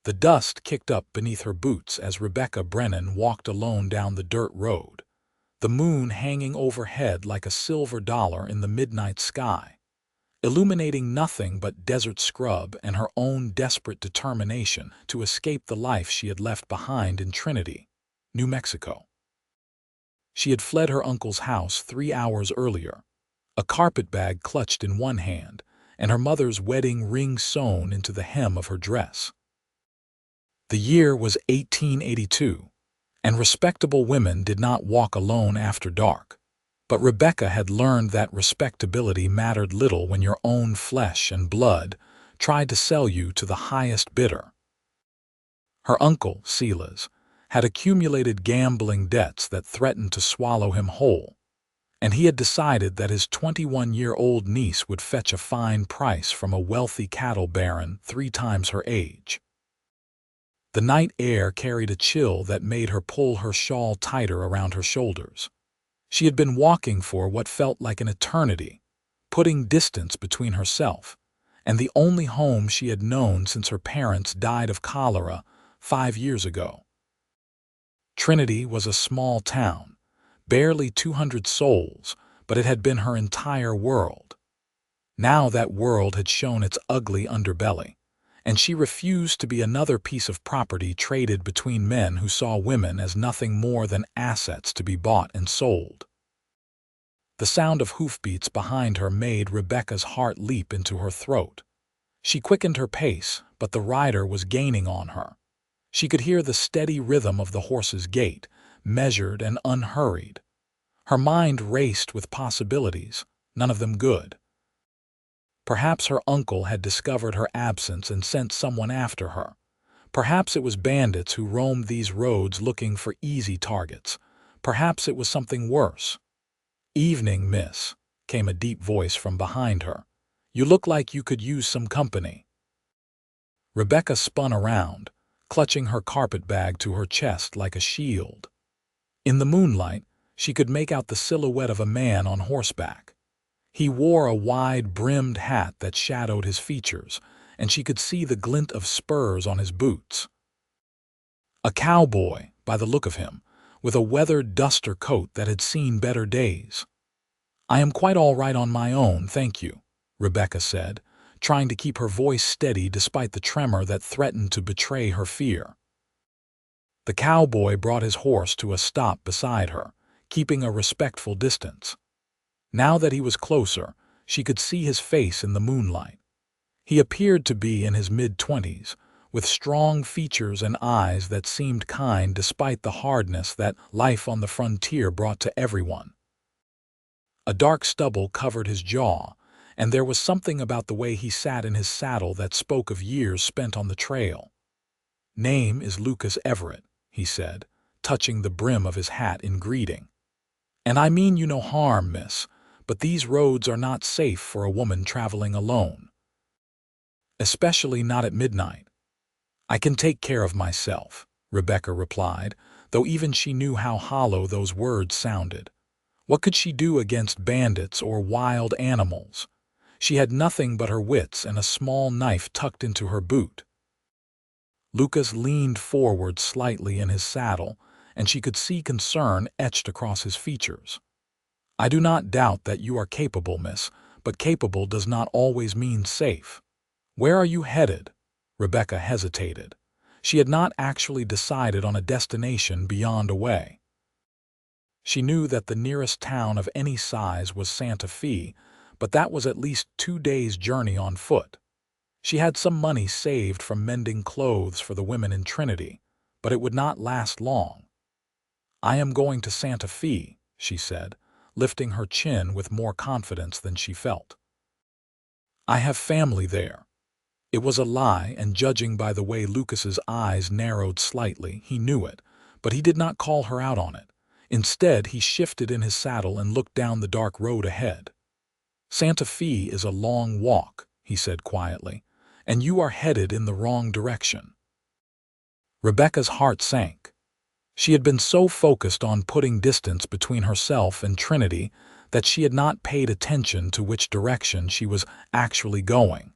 The dust kicked up beneath her boots as Brennan walked alone down the dirt road, the moon hanging overhead like a silver dollar in the midnight sky, illuminating nothing but desert scrub and her own desperate determination to escape the life she had left behind in Trinity, New Mexico. She had fled her uncle's house 3 hours earlier, a carpetbag clutched in one hand and her mother's wedding ring sewn into the hem of her dress. The year was 1882, and respectable women did not walk alone after dark. But Rebecca had learned that respectability mattered little when your own flesh and blood tried to sell you to the highest bidder. Her uncle, Silas, had accumulated gambling debts that threatened to swallow him whole, and he had decided that his 21-year-old niece would fetch a fine price from a wealthy cattle baron 3 times her age. The night air carried a chill that made her pull her shawl tighter around her shoulders. She had been walking for what felt like an eternity, putting distance between herself and the only home she had known since her parents died of cholera 5 years ago. Trinity was a small town, barely 200 souls, but it had been her entire world. Now that world had shown its ugly underbelly, and she refused to be another piece of property traded between men who saw women as nothing more than assets to be bought and sold. The sound of hoofbeats behind her made Rebecca's heart leap into her throat. She quickened her pace, but the rider was gaining on her. She could hear the steady rhythm of the horse's gait, measured and unhurried. Her mind raced with possibilities, none of them good. Perhaps her uncle had discovered her absence and sent someone after her. Perhaps it was bandits who roamed these roads looking for easy targets. Perhaps it was something worse. "Evening, miss," came a deep voice from behind her. "You look like you could use some company." Rebecca spun around, clutching her carpetbag to her chest like a shield. In the moonlight, she could make out the silhouette of a man on horseback. He wore a wide-brimmed hat that shadowed his features, and she could see the glint of spurs on his boots. A cowboy, by the look of him, with a weathered duster coat that had seen better days. "I am quite all right on my own, thank you," Rebecca said, trying to keep her voice steady despite the tremor that threatened to betray her fear. The cowboy brought his horse to a stop beside her, keeping a respectful distance. Now that he was closer, she could see his face in the moonlight. He appeared to be in his mid-20s, with strong features and eyes that seemed kind despite the hardness that life on the frontier brought to everyone. A dark stubble covered his jaw, and there was something about the way he sat in his saddle that spoke of years spent on the trail. "Name is Lucas Everett," he said, touching the brim of his hat in greeting. "And I mean you no harm, miss, but these roads are not safe for a woman traveling alone. Especially not at midnight." "I can take care of myself," Rebecca replied, though even she knew how hollow those words sounded. What could she do against bandits or wild animals? She had nothing but her wits and a small knife tucked into her boot. Lucas leaned forward slightly in his saddle, and she could see concern etched across his features. "I do not doubt that you are capable, miss, but capable does not always mean safe. Where are you headed?" Rebecca hesitated. She had not actually decided on a destination beyond a way. She knew that the nearest town of any size was Santa Fe, but that was at least 2 days' journey on foot. She had some money saved from mending clothes for the women in Trinity, but it would not last long. "I am going to Santa Fe," she said, lifting her chin with more confidence than she felt. "I have family there." It was a lie, and judging by the way Lucas's eyes narrowed slightly, he knew it, but he did not call her out on it. Instead, he shifted in his saddle and looked down the dark road ahead. "Santa Fe is a long walk," he said quietly, "and you are headed in the wrong direction." Rebecca's heart sank. She had been so focused on putting distance between herself and Trinity that she had not paid attention to which direction she was actually going.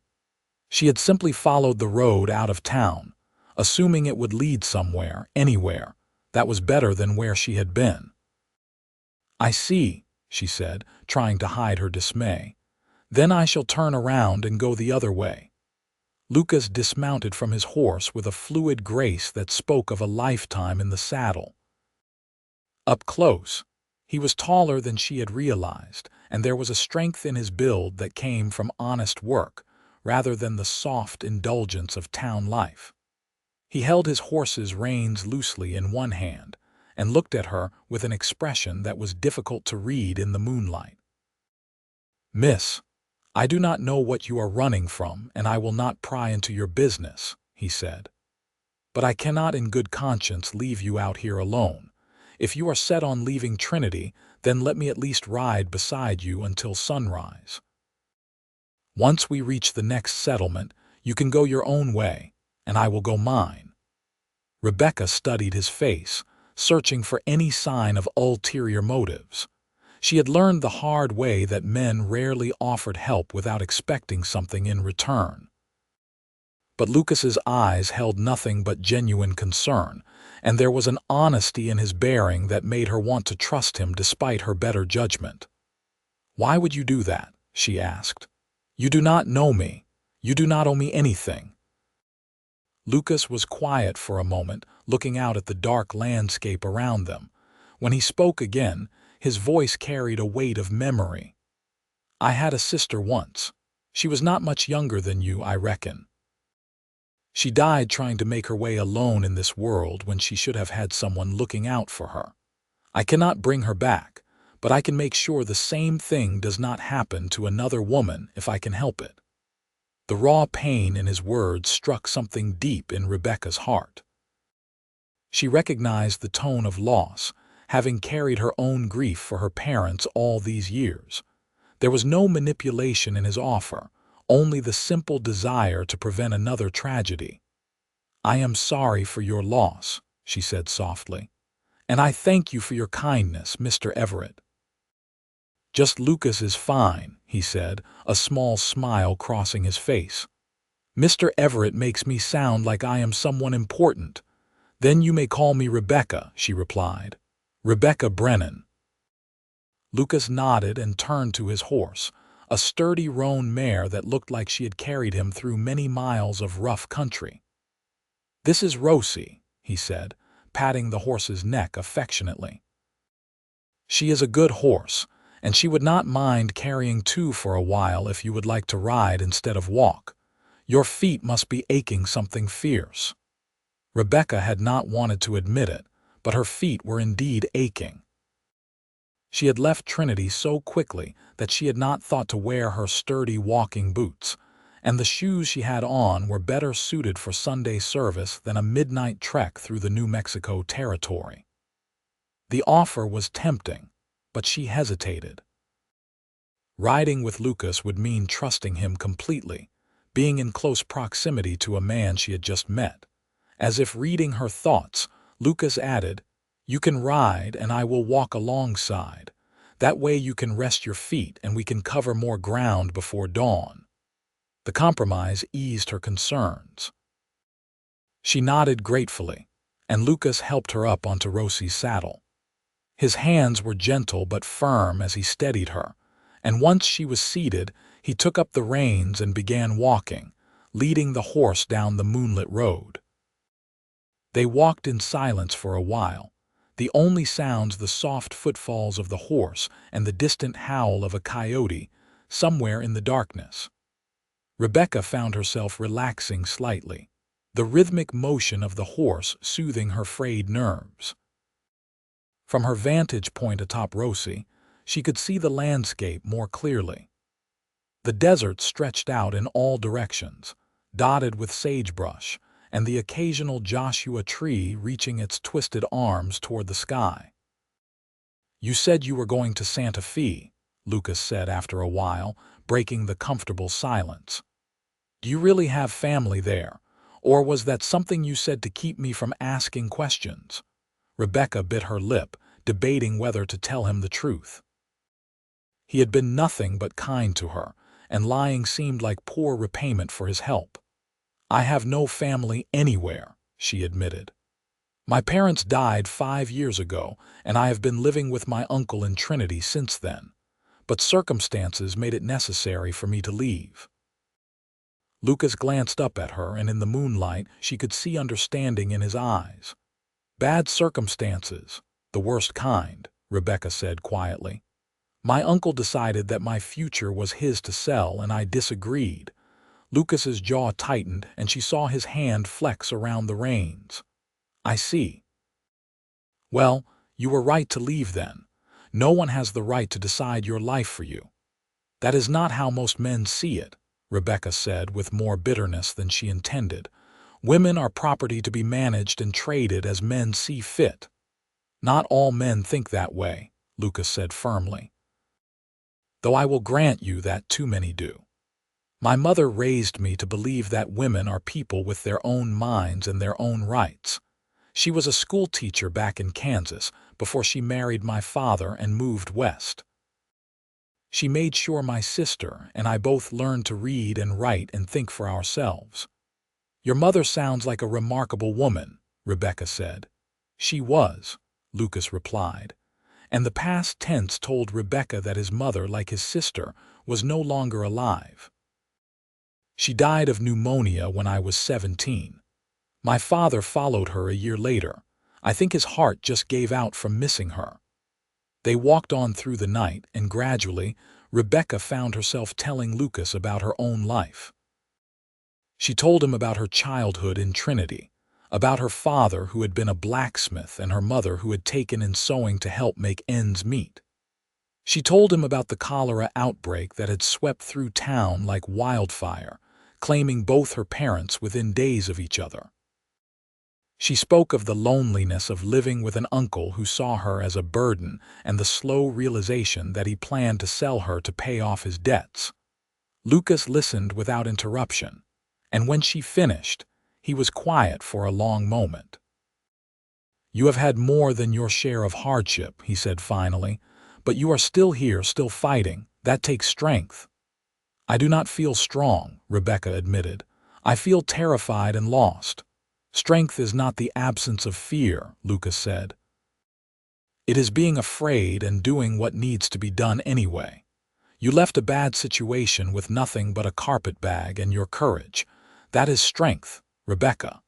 She had simply followed the road out of town, assuming it would lead somewhere, anywhere. That was better than where she had been. "I see," she said, trying to hide her dismay. "Then I shall turn around and go the other way." Lucas dismounted from his horse with a fluid grace that spoke of a lifetime in the saddle. Up close, he was taller than she had realized, and there was a strength in his build that came from honest work, rather than the soft indulgence of town life. He held his horse's reins loosely in one hand, and looked at her with an expression that was difficult to read in the moonlight. "Miss, I do not know what you are running from, and I will not pry into your business," he said. "But I cannot in good conscience leave you out here alone. If you are set on leaving Trinity, then let me at least ride beside you until sunrise. Once we reach the next settlement, you can go your own way, and I will go mine." Rebecca studied his face, searching for any sign of ulterior motives. She had learned the hard way that men rarely offered help without expecting something in return. But Lucas's eyes held nothing but genuine concern, and there was an honesty in his bearing that made her want to trust him despite her better judgment. "Why would you do that?" she asked. "You do not know me. You do not owe me anything." Lucas was quiet for a moment, looking out at the dark landscape around them. When he spoke again, his voice carried a weight of memory. "I had a sister once. She was not much younger than you, I reckon. She died trying to make her way alone in this world when she should have had someone looking out for her. I cannot bring her back, but I can make sure the same thing does not happen to another woman if I can help it." The raw pain in his words struck something deep in Rebecca's heart. She recognized the tone of loss, having carried her own grief for her parents all these years. There was no manipulation in his offer, only the simple desire to prevent another tragedy. "I am sorry for your loss," she said softly, "and I thank you for your kindness, Mr. Everett." "Just Lucas is fine," he said, a small smile crossing his face. "Mr. Everett makes me sound like I am someone important." "Then you may call me Rebecca," she replied. "Rebecca Brennan." Lucas nodded and turned to his horse, a sturdy roan mare that looked like she had carried him through many miles of rough country. "This is Rosie," he said, patting the horse's neck affectionately. "She is a good horse, and she would not mind carrying two for a while if you would like to ride instead of walk. Your feet must be aching something fierce." Rebecca had not wanted to admit it, but her feet were indeed aching. She had left Trinity so quickly that she had not thought to wear her sturdy walking boots, and the shoes she had on were better suited for Sunday service than a midnight trek through the New Mexico territory. The offer was tempting, but she hesitated. Riding with Lucas would mean trusting him completely, being in close proximity to a man she had just met. As if reading her thoughts, Lucas added, "You can ride and I will walk alongside. That way you can rest your feet and we can cover more ground before dawn." The compromise eased her concerns. She nodded gratefully, and Lucas helped her up onto Rosie's saddle. His hands were gentle but firm as he steadied her, and once she was seated, he took up the reins and began walking, leading the horse down the moonlit road. They walked in silence for a while, the only sounds the soft footfalls of the horse and the distant howl of a coyote somewhere in the darkness. Rebecca found herself relaxing slightly, the rhythmic motion of the horse soothing her frayed nerves. From her vantage point atop Rosie, she could see the landscape more clearly. The desert stretched out in all directions, dotted with sagebrush, and the occasional Joshua tree reaching its twisted arms toward the sky. "You said you were going to Santa Fe," Lucas said after a while, breaking the comfortable silence. "Do you really have family there, or was that something you said to keep me from asking questions?" Rebecca bit her lip, debating whether to tell him the truth. He had been nothing but kind to her, and lying seemed like poor repayment for his help. "I have no family anywhere," she admitted. My parents died 5 years ago, and I have been living with my uncle in Trinity since then. But circumstances made it necessary for me to leave. Lucas glanced up at her, and in the moonlight she could see understanding in his eyes. Bad circumstances, the worst kind, Rebecca said quietly. My uncle decided that my future was his to sell, and I disagreed. Lucas's jaw tightened, and she saw his hand flex around the reins. I see. Well, you were right to leave then. No one has the right to decide your life for you. That is not how most men see it, Rebecca said with more bitterness than she intended. Women are property to be managed and traded as men see fit. Not all men think that way, Lucas said firmly. Though I will grant you that too many do. My mother raised me to believe that women are people with their own minds and their own rights. She was a school teacher back in Kansas before she married my father and moved west. She made sure my sister and I both learned to read and write and think for ourselves. Your mother sounds like a remarkable woman, Rebecca said. She was, Lucas replied, and the past tense told Rebecca that his mother, like his sister, was no longer alive. She died of pneumonia when I was 17. My father followed her a year later. I think his heart just gave out from missing her. They walked on through the night, and gradually, Rebecca found herself telling Lucas about her own life. She told him about her childhood in Trinity, about her father who had been a blacksmith and her mother who had taken in sewing to help make ends meet. She told him about the cholera outbreak that had swept through town like wildfire, claiming both her parents within days of each other. She spoke of the loneliness of living with an uncle who saw her as a burden and the slow realization that he planned to sell her to pay off his debts. Lucas listened without interruption, and when she finished, he was quiet for a long moment. You have had more than your share of hardship, he said finally, but you are still here, still fighting. That takes strength. I do not feel strong, Rebecca admitted. I feel terrified and lost. Strength is not the absence of fear, Lucas said. It is being afraid and doing what needs to be done anyway. You left a bad situation with nothing but a carpetbag and your courage. That is strength, Rebecca.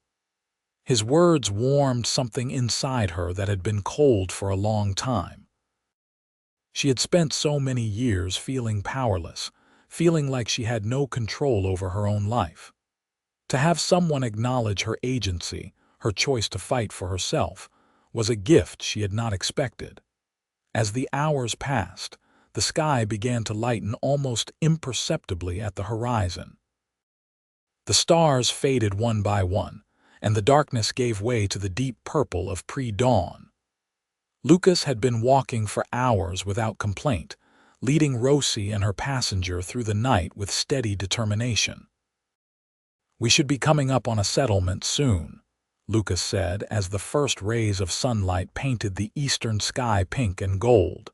His words warmed something inside her that had been cold for a long time. She had spent so many years feeling powerless, feeling like she had no control over her own life. To have someone acknowledge her agency, her choice to fight for herself, was a gift she had not expected. As the hours passed, the sky began to lighten almost imperceptibly at the horizon. The stars faded one by one, and the darkness gave way to the deep purple of pre-dawn. Lucas had been walking for hours without complaint, leading Rosie and her passenger through the night with steady determination. We should be coming up on a settlement soon, Lucas said as the first rays of sunlight painted the eastern sky pink and gold.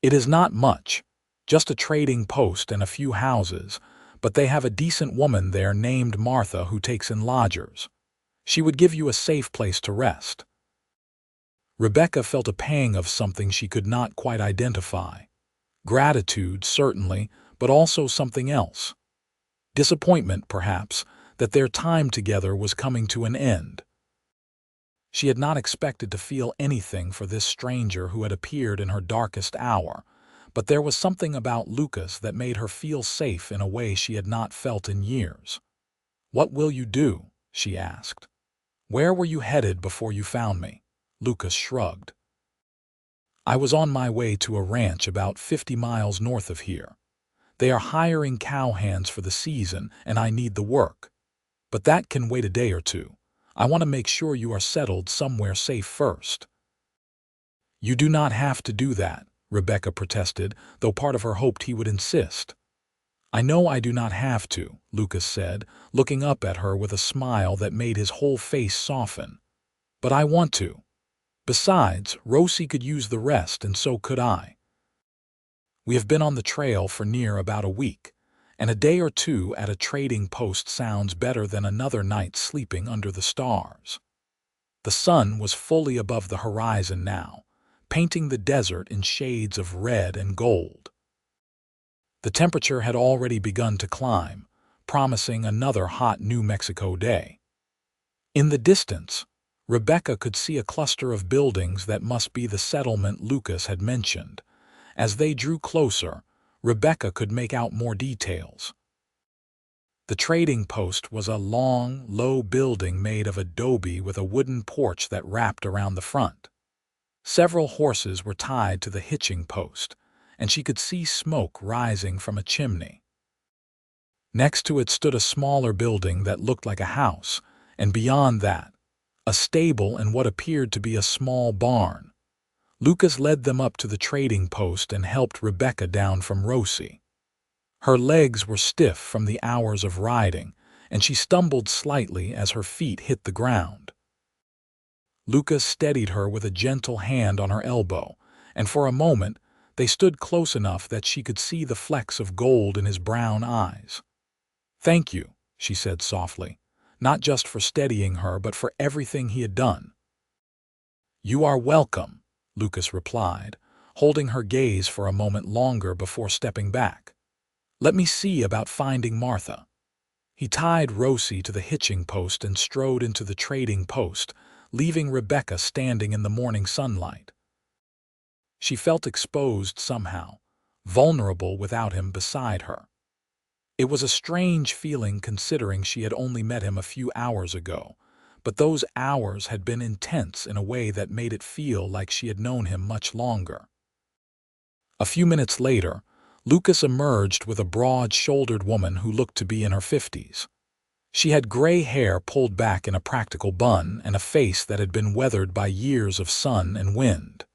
It is not much, just a trading post and a few houses, but they have a decent woman there named Martha who takes in lodgers. She would give you a safe place to rest. Rebecca felt a pang of something she could not quite identify. Gratitude, certainly, but also something else. Disappointment, perhaps, that their time together was coming to an end. She had not expected to feel anything for this stranger who had appeared in her darkest hour, but there was something about Lucas that made her feel safe in a way she had not felt in years. "What will you do?" she asked. "Where were you headed before you found me?" Lucas shrugged. "I was on my way to a ranch about 50 miles north of here. They are hiring cowhands for the season, and I need the work. But that can wait a day or two. I want to make sure you are settled somewhere safe first." "You do not have to do that," Rebecca protested, though part of her hoped he would insist. "I know I do not have to," Lucas said, looking up at her with a smile that made his whole face soften. "But I want to. Besides, Rosie could use the rest, and so could I. We have been on the trail for near about a week, and a day or two at a trading post sounds better than another night sleeping under the stars. The sun was fully above the horizon now, painting the desert in shades of red and gold. The temperature had already begun to climb, promising another hot New Mexico day. In the distance, Rebecca could see a cluster of buildings that must be the settlement Lucas had mentioned. As they drew closer, Rebecca could make out more details. The trading post was a long, low building made of adobe with a wooden porch that wrapped around the front. Several horses were tied to the hitching post, and she could see smoke rising from a chimney. Next to it stood a smaller building that looked like a house, and beyond that, a stable and what appeared to be a small barn. Lucas led them up to the trading post and helped Rebecca down from Rosie. Her legs were stiff from the hours of riding, and she stumbled slightly as her feet hit the ground. Lucas steadied her with a gentle hand on her elbow, and for a moment they stood close enough that she could see the flecks of gold in his brown eyes. "Thank you," she said softly, not just for steadying her but for everything he had done. "You are welcome," Lucas replied, holding her gaze for a moment longer before stepping back. "Let me see about finding Martha." He tied Rosie to the hitching post and strode into the trading post, leaving Rebecca standing in the morning sunlight. She felt exposed somehow, vulnerable without him beside her. It was a strange feeling considering she had only met him a few hours ago, but those hours had been intense in a way that made it feel like she had known him much longer. A few minutes later, Lucas emerged with a broad-shouldered woman who looked to be in her 50s. She had gray hair pulled back in a practical bun and a face that had been weathered by years of sun and wind.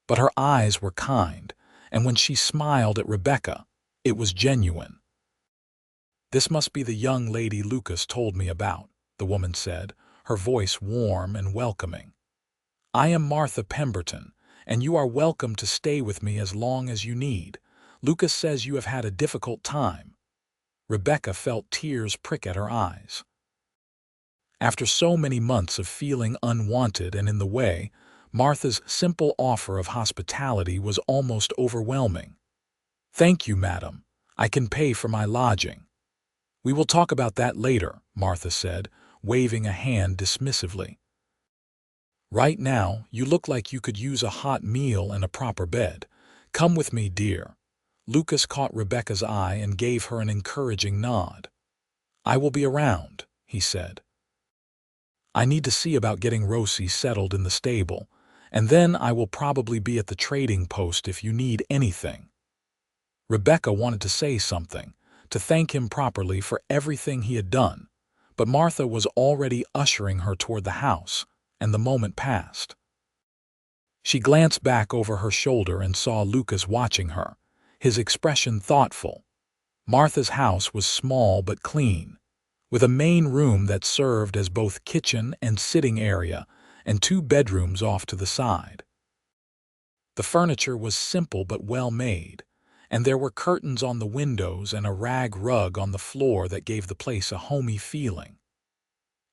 But her eyes were kind, and when she smiled at Rebecca, it was genuine. "This must be the young lady Lucas told me about," the woman said, her voice warm and welcoming. "I am Martha Pemberton, and you are welcome to stay with me as long as you need. Lucas says you have had a difficult time." Rebecca felt tears prick at her eyes. After so many months of feeling unwanted and in the way, Martha's simple offer of hospitality was almost overwhelming. "Thank you, madam. I can pay for my lodging." "We will talk about that later," Martha said, waving a hand dismissively. "Right now, you look like you could use a hot meal and a proper bed. Come with me, dear." Lucas caught Rebecca's eye and gave her an encouraging nod. "I will be around," he said. "I need to see about getting Rosie settled in the stable, and then I will probably be at the trading post if you need anything." Rebecca wanted to say something, to thank him properly for everything he had done, but Martha was already ushering her toward the house, and the moment passed. She glanced back over her shoulder and saw Lucas watching her, his expression thoughtful. Martha's house was small but clean, with a main room that served as both kitchen and sitting area, and 2 bedrooms off to the side. The furniture was simple but well made, and there were curtains on the windows and a rag rug on the floor that gave the place a homey feeling.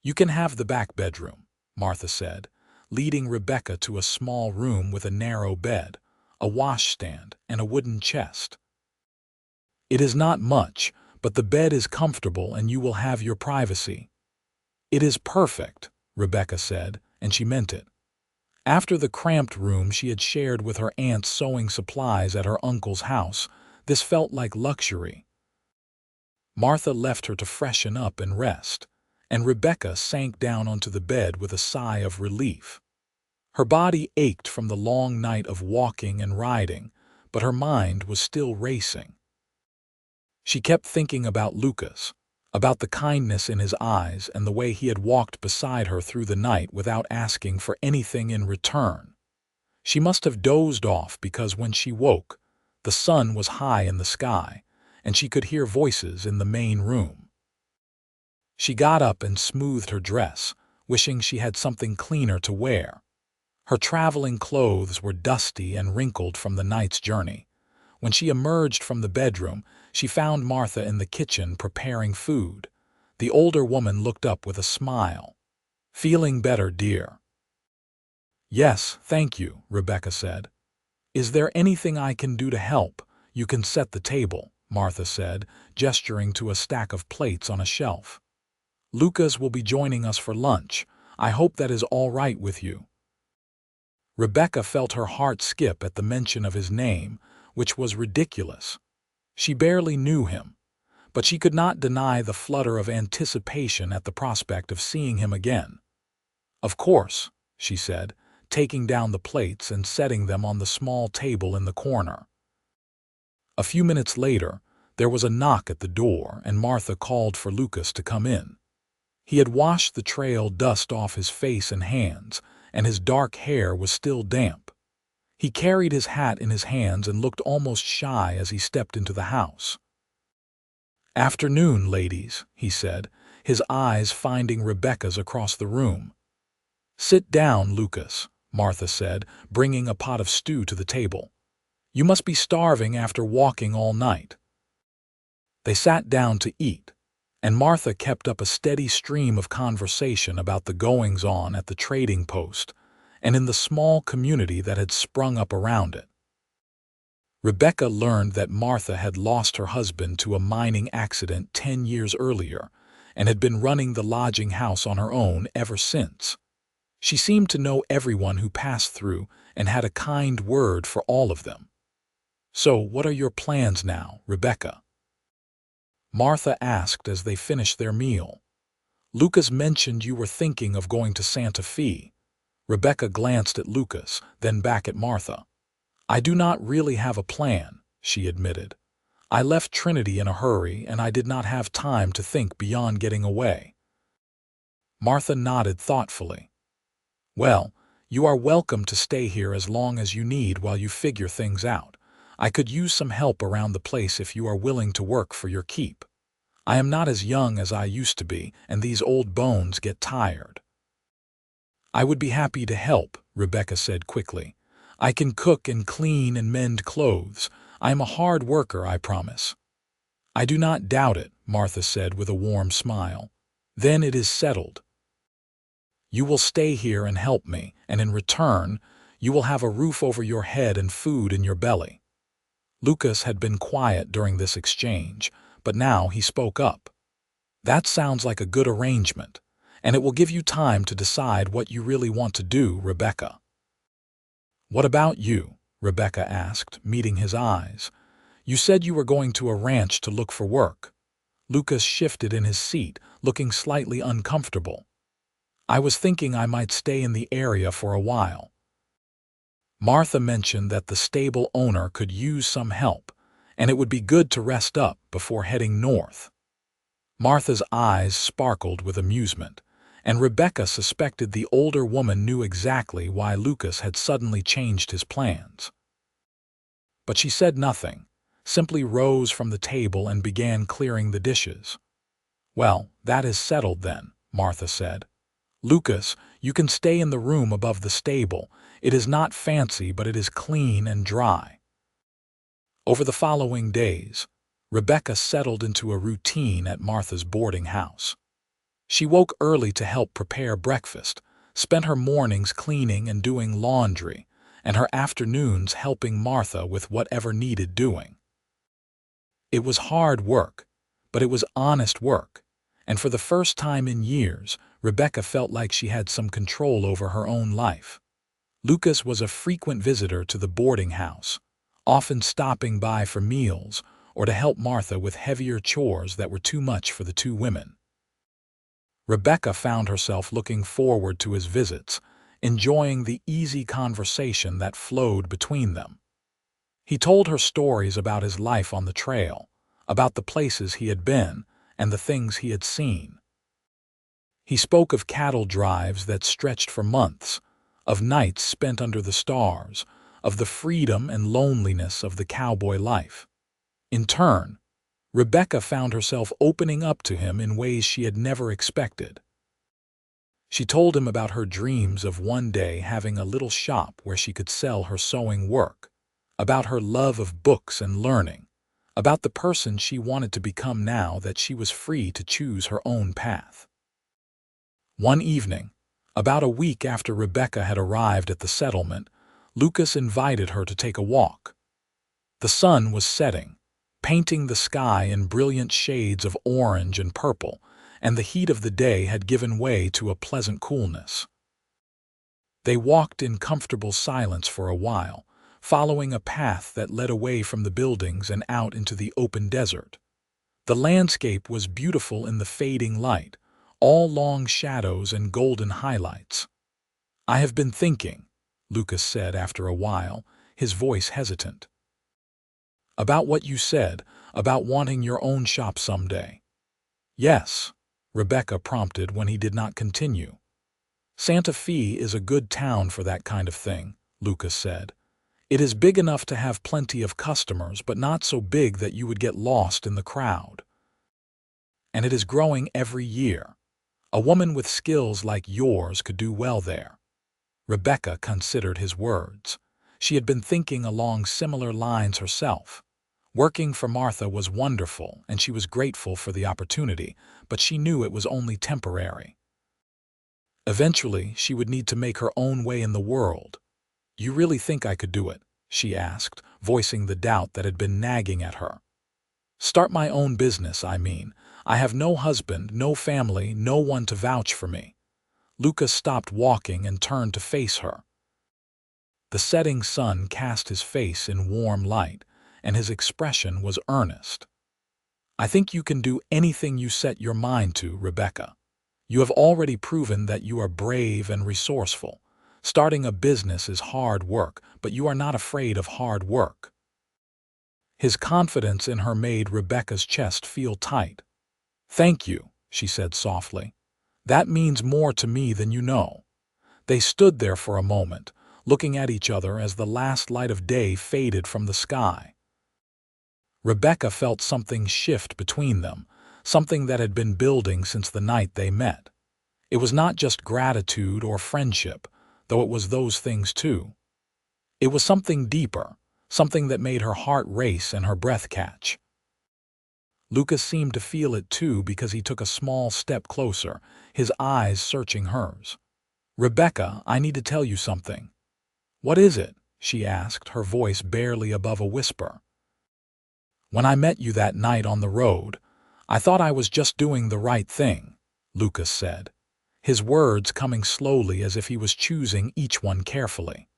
"You can have the back bedroom," Martha said, leading Rebecca to a small room with a narrow bed, a washstand, and a wooden chest. "It is not much, but the bed is comfortable and you will have your privacy." "It is perfect," Rebecca said, and she meant it. After the cramped room she had shared with her aunt's sewing supplies at her uncle's house, this felt like luxury. Martha left her to freshen up and rest, and Rebecca sank down onto the bed with a sigh of relief. Her body ached from the long night of walking and riding, but her mind was still racing. She kept thinking about Lucas, about the kindness in his eyes and the way he had walked beside her through the night without asking for anything in return. She must have dozed off because when she woke, the sun was high in the sky, and she could hear voices in the main room. She got up and smoothed her dress, wishing she had something cleaner to wear. Her traveling clothes were dusty and wrinkled from the night's journey. When she emerged from the bedroom, she found Martha in the kitchen preparing food. The older woman looked up with a smile. "Feeling better, dear?" "Yes, thank you," Rebecca said. "Is there anything I can do to help? You can set the table," Martha said, gesturing to a stack of plates on a shelf. "Lucas will be joining us for lunch. I hope that is all right with you." Rebecca felt her heart skip at the mention of his name, which was ridiculous. She barely knew him, but she could not deny the flutter of anticipation at the prospect of seeing him again. "Of course," she said, taking down the plates and setting them on the small table in the corner. A few minutes later, there was a knock at the door, and Martha called for Lucas to come in. He had washed the trail dust off his face and hands, and his dark hair was still damp. He carried his hat in his hands and looked almost shy as he stepped into the house. "Afternoon, ladies," he said, his eyes finding Rebecca's across the room. "Sit down, Lucas," Martha said, bringing a pot of stew to the table. "You must be starving after walking all night." They sat down to eat, and Martha kept up a steady stream of conversation about the goings-on at the trading post and in the small community that had sprung up around it. Rebecca learned that Martha had lost her husband to a mining accident 10 years earlier and had been running the lodging house on her own ever since. She seemed to know everyone who passed through and had a kind word for all of them. "So, what are your plans now, Rebecca?" Martha asked as they finished their meal. "Lucas mentioned you were thinking of going to Santa Fe." Rebecca glanced at Lucas, then back at Martha. "I do not really have a plan," she admitted. "I left Trinity in a hurry, and I did not have time to think beyond getting away." Martha nodded thoughtfully. "Well, you are welcome to stay here as long as you need while you figure things out. I could use some help around the place if you are willing to work for your keep. I am not as young as I used to be, and these old bones get tired." "I would be happy to help," Rebecca said quickly. "I can cook and clean and mend clothes. I am a hard worker, I promise." "I do not doubt it," Martha said with a warm smile. "Then it is settled. You will stay here and help me, and in return, you will have a roof over your head and food in your belly." Lucas had been quiet during this exchange, but now he spoke up. "That sounds like a good arrangement, and it will give you time to decide what you really want to do, Rebecca." "What about you?" Rebecca asked, meeting his eyes. "You said you were going to a ranch to look for work." Lucas shifted in his seat, looking slightly uncomfortable. "I was thinking I might stay in the area for a while." Martha mentioned that the stable owner could use some help, and it would be good to rest up before heading north. Martha's eyes sparkled with amusement, and Rebecca suspected the older woman knew exactly why Lucas had suddenly changed his plans. But she said nothing, simply rose from the table and began clearing the dishes. "Well, that is settled then," Martha said. "Lucas, you can stay in the room above the stable. It is not fancy, but it is clean and dry." Over the following days, Rebecca settled into a routine at Martha's boarding house. She woke early to help prepare breakfast, spent her mornings cleaning and doing laundry, and her afternoons helping Martha with whatever needed doing. It was hard work, but it was honest work, and for the first time in years, Rebecca felt like she had some control over her own life. Lucas was a frequent visitor to the boarding house, often stopping by for meals or to help Martha with heavier chores that were too much for the two women. Rebecca found herself looking forward to his visits, enjoying the easy conversation that flowed between them. He told her stories about his life on the trail, about the places he had been and the things he had seen. He spoke of cattle drives that stretched for months, of nights spent under the stars, of the freedom and loneliness of the cowboy life. In turn, Rebecca found herself opening up to him in ways she had never expected. She told him about her dreams of one day having a little shop where she could sell her sewing work, about her love of books and learning, about the person she wanted to become now that she was free to choose her own path. One evening, about a week after Rebecca had arrived at the settlement, Lucas invited her to take a walk. The sun was setting, painting the sky in brilliant shades of orange and purple, and the heat of the day had given way to a pleasant coolness. They walked in comfortable silence for a while, following a path that led away from the buildings and out into the open desert. The landscape was beautiful in the fading light, all long shadows and golden highlights. "I have been thinking," Lucas said after a while, his voice hesitant, "about what you said, about wanting your own shop someday." "Yes," Rebecca prompted when he did not continue. "Santa Fe is a good town for that kind of thing," Lucas said. "It is big enough to have plenty of customers, but not so big that you would get lost in the crowd. And it is growing every year. A woman with skills like yours could do well there." Rebecca considered his words. She had been thinking along similar lines herself. Working for Martha was wonderful, and she was grateful for the opportunity, but she knew it was only temporary. Eventually, she would need to make her own way in the world. "You really think I could do it?" she asked, voicing the doubt that had been nagging at her. "Start my own business, I mean. I have no husband, no family, no one to vouch for me." Lucas stopped walking and turned to face her. The setting sun cast his face in warm light, and his expression was earnest. "I think you can do anything you set your mind to, Rebecca. You have already proven that you are brave and resourceful. Starting a business is hard work, but you are not afraid of hard work." His confidence in her made Rebecca's chest feel tight. "Thank you," she said softly. "That means more to me than you know." They stood there for a moment, looking at each other as the last light of day faded from the sky. Rebecca felt something shift between them, something that had been building since the night they met. It was not just gratitude or friendship, though it was those things too. It was something deeper, something that made her heart race and her breath catch. Lucas seemed to feel it too because he took a small step closer, his eyes searching hers. "Rebecca, I need to tell you something." "What is it?" she asked, her voice barely above a whisper. "When I met you that night on the road, I thought I was just doing the right thing," Lucas said, his words coming slowly as if he was choosing each one carefully.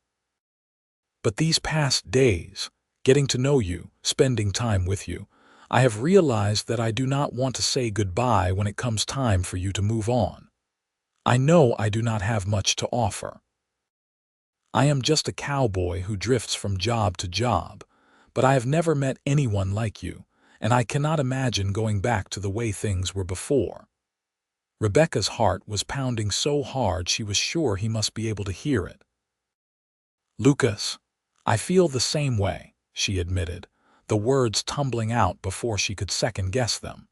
"But these past days, getting to know you, spending time with you, I have realized that I do not want to say goodbye when it comes time for you to move on. I know I do not have much to offer. I am just a cowboy who drifts from job to job, but I have never met anyone like you, and I cannot imagine going back to the way things were before." Rebecca's heart was pounding so hard she was sure he must be able to hear it. "Lucas, I feel the same way," she admitted, the words tumbling out before she could second-guess them.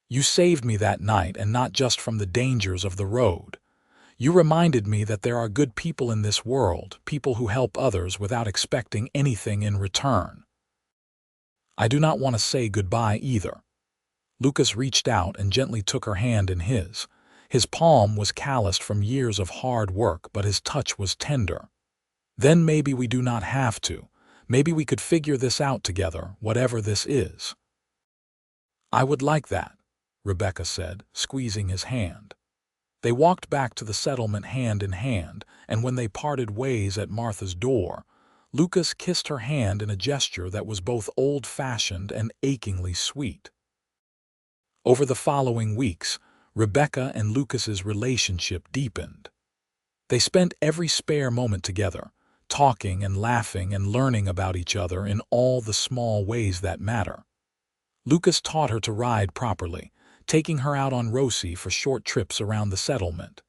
"You saved me that night, and not just from the dangers of the road. You reminded me that there are good people in this world, people who help others without expecting anything in return. I do not want to say goodbye either." Lucas reached out and gently took her hand in his. His palm was calloused from years of hard work, but his touch was tender. "Then maybe we do not have to. Maybe we could figure this out together, whatever this is." "I would like that," Rebecca said, squeezing his hand. They walked back to the settlement hand in hand, and when they parted ways at Martha's door, Lucas kissed her hand in a gesture that was both old-fashioned and achingly sweet. Over the following weeks, Rebecca and Lucas's relationship deepened. They spent every spare moment together, talking and laughing and learning about each other in all the small ways that matter. Lucas taught her to ride properly, taking her out on Rosie for short trips around the settlement.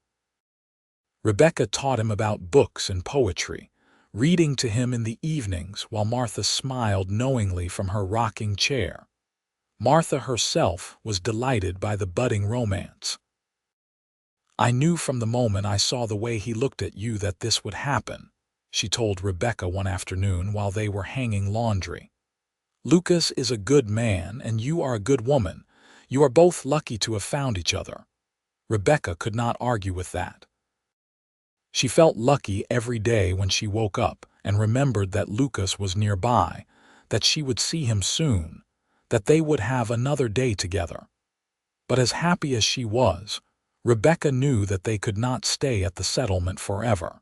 Rebecca taught him about books and poetry, reading to him in the evenings while Martha smiled knowingly from her rocking chair. Martha herself was delighted by the budding romance. "I knew from the moment I saw the way he looked at you that this would happen," she told Rebecca one afternoon while they were hanging laundry. Lucas is a good man and you are a good woman. You are both lucky to have found each other. Rebecca could not argue with that. She felt lucky every day when she woke up and remembered that Lucas was nearby, that she would see him soon, that they would have another day together. But as happy as she was, Rebecca knew that they could not stay at the settlement forever.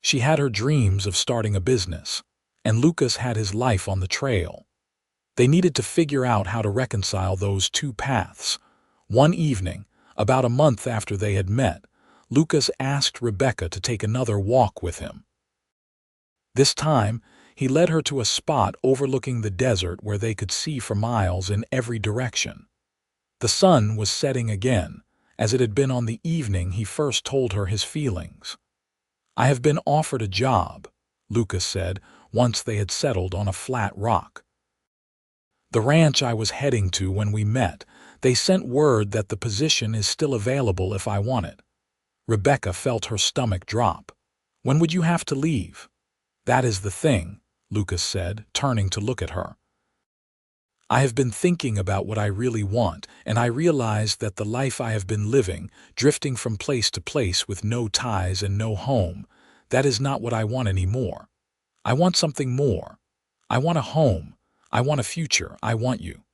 She had her dreams of starting a business, and Lucas had his life on the trail. They needed to figure out how to reconcile those two paths. One evening, about a month after they had met, Lucas asked Rebecca to take another walk with him. This time, he led her to a spot overlooking the desert where they could see for miles in every direction. The sun was setting again, as it had been on the evening he first told her his feelings. "I have been offered a job," Lucas said, once they had settled on a flat rock. "The ranch I was heading to when we met, they sent word that the position is still available if I want it." Rebecca felt her stomach drop. "When would you have to leave?" "That is the thing," Lucas said, turning to look at her. "I have been thinking about what I really want, and I realized that the life I have been living, drifting from place to place with no ties and no home, that is not what I want anymore. I want something more. I want a home. I want a future. I want you."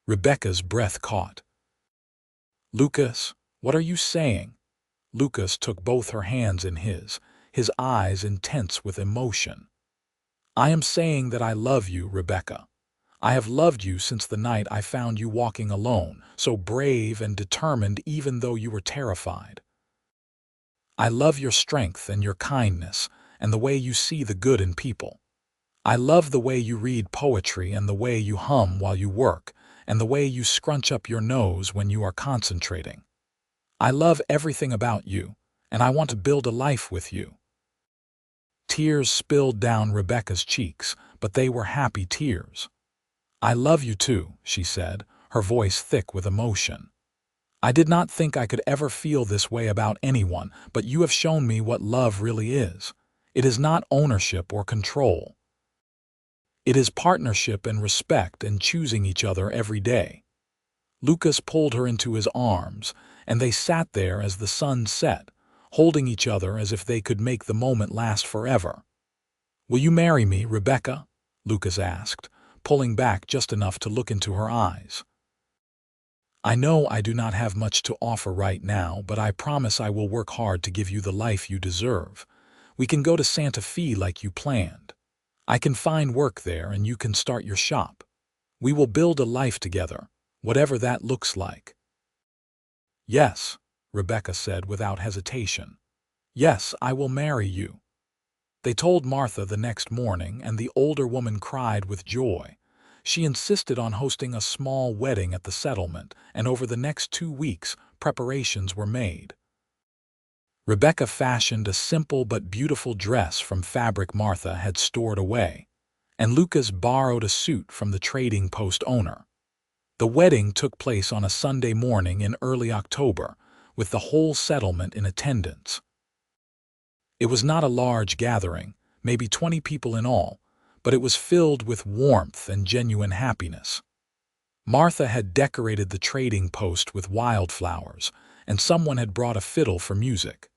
Rebecca's breath caught. "Lucas, what are you saying?" Lucas took both her hands in his eyes intense with emotion. "I am saying that I love you, Rebecca. I have loved you since the night I found you walking alone, so brave and determined even though you were terrified. I love your strength and your kindness and the way you see the good in people. I love the way you read poetry and the way you hum while you work and the way you scrunch up your nose when you are concentrating. I love everything about you, and I want to build a life with you." Tears spilled down Rebecca's cheeks, but they were happy tears. "I love you too," she said, her voice thick with emotion. "I did not think I could ever feel this way about anyone, but you have shown me what love really is. It is not ownership or control. It is partnership and respect and choosing each other every day." Lucas pulled her into his arms, and they sat there as the sun set, holding each other as if they could make the moment last forever. "Will you marry me, Rebecca?" Lucas asked, pulling back just enough to look into her eyes. "I know I do not have much to offer right now, but I promise I will work hard to give you the life you deserve. We can go to Santa Fe like you planned. I can find work there and you can start your shop. We will build a life together, whatever that looks like." "Yes," Rebecca said without hesitation. "Yes, I will marry you." They told Martha the next morning, and the older woman cried with joy. She insisted on hosting a small wedding at the settlement, and over the next 2 weeks, preparations were made. Rebecca fashioned a simple but beautiful dress from fabric Martha had stored away, and Lucas borrowed a suit from the trading post owner. The wedding took place on a Sunday morning in early October, with the whole settlement in attendance. It was not a large gathering, maybe 20 people in all, but it was filled with warmth and genuine happiness. Martha had decorated the trading post with wildflowers, and someone had brought a fiddle for music.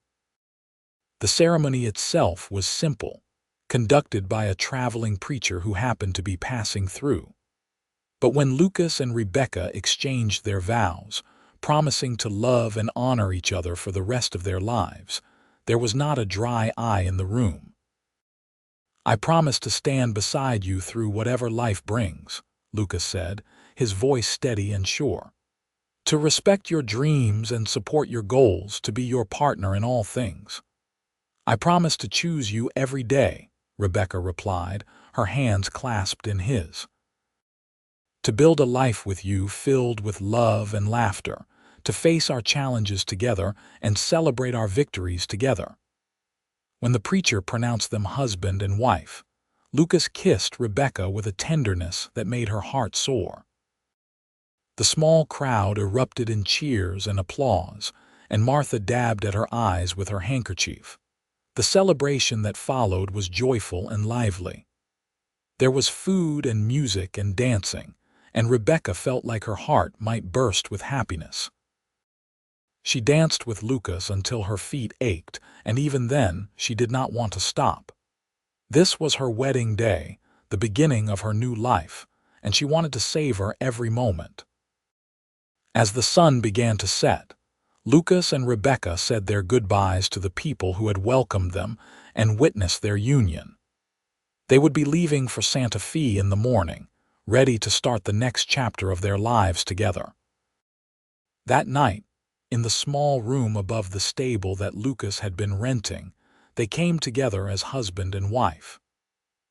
The ceremony itself was simple, conducted by a traveling preacher who happened to be passing through. But when Lucas and Rebecca exchanged their vows, promising to love and honor each other for the rest of their lives, there was not a dry eye in the room. "I promise to stand beside you through whatever life brings," Lucas said, his voice steady and sure. "To respect your dreams and support your goals, to be your partner in all things." "I promise to choose you every day," Rebecca replied, her hands clasped in his. "To build a life with you filled with love and laughter, to face our challenges together and celebrate our victories together." When the preacher pronounced them husband and wife, Lucas kissed Rebecca with a tenderness that made her heart soar. The small crowd erupted in cheers and applause, and Martha dabbed at her eyes with her handkerchief. The celebration that followed was joyful and lively. There was food and music and dancing, and Rebecca felt like her heart might burst with happiness. She danced with Lucas until her feet ached, and even then she did not want to stop. This was her wedding day, the beginning of her new life, and she wanted to savor every moment. As the sun began to set, Lucas and Rebecca said their goodbyes to the people who had welcomed them and witnessed their union. They would be leaving for Santa Fe in the morning, ready to start the next chapter of their lives together. That night, in the small room above the stable that Lucas had been renting, they came together as husband and wife.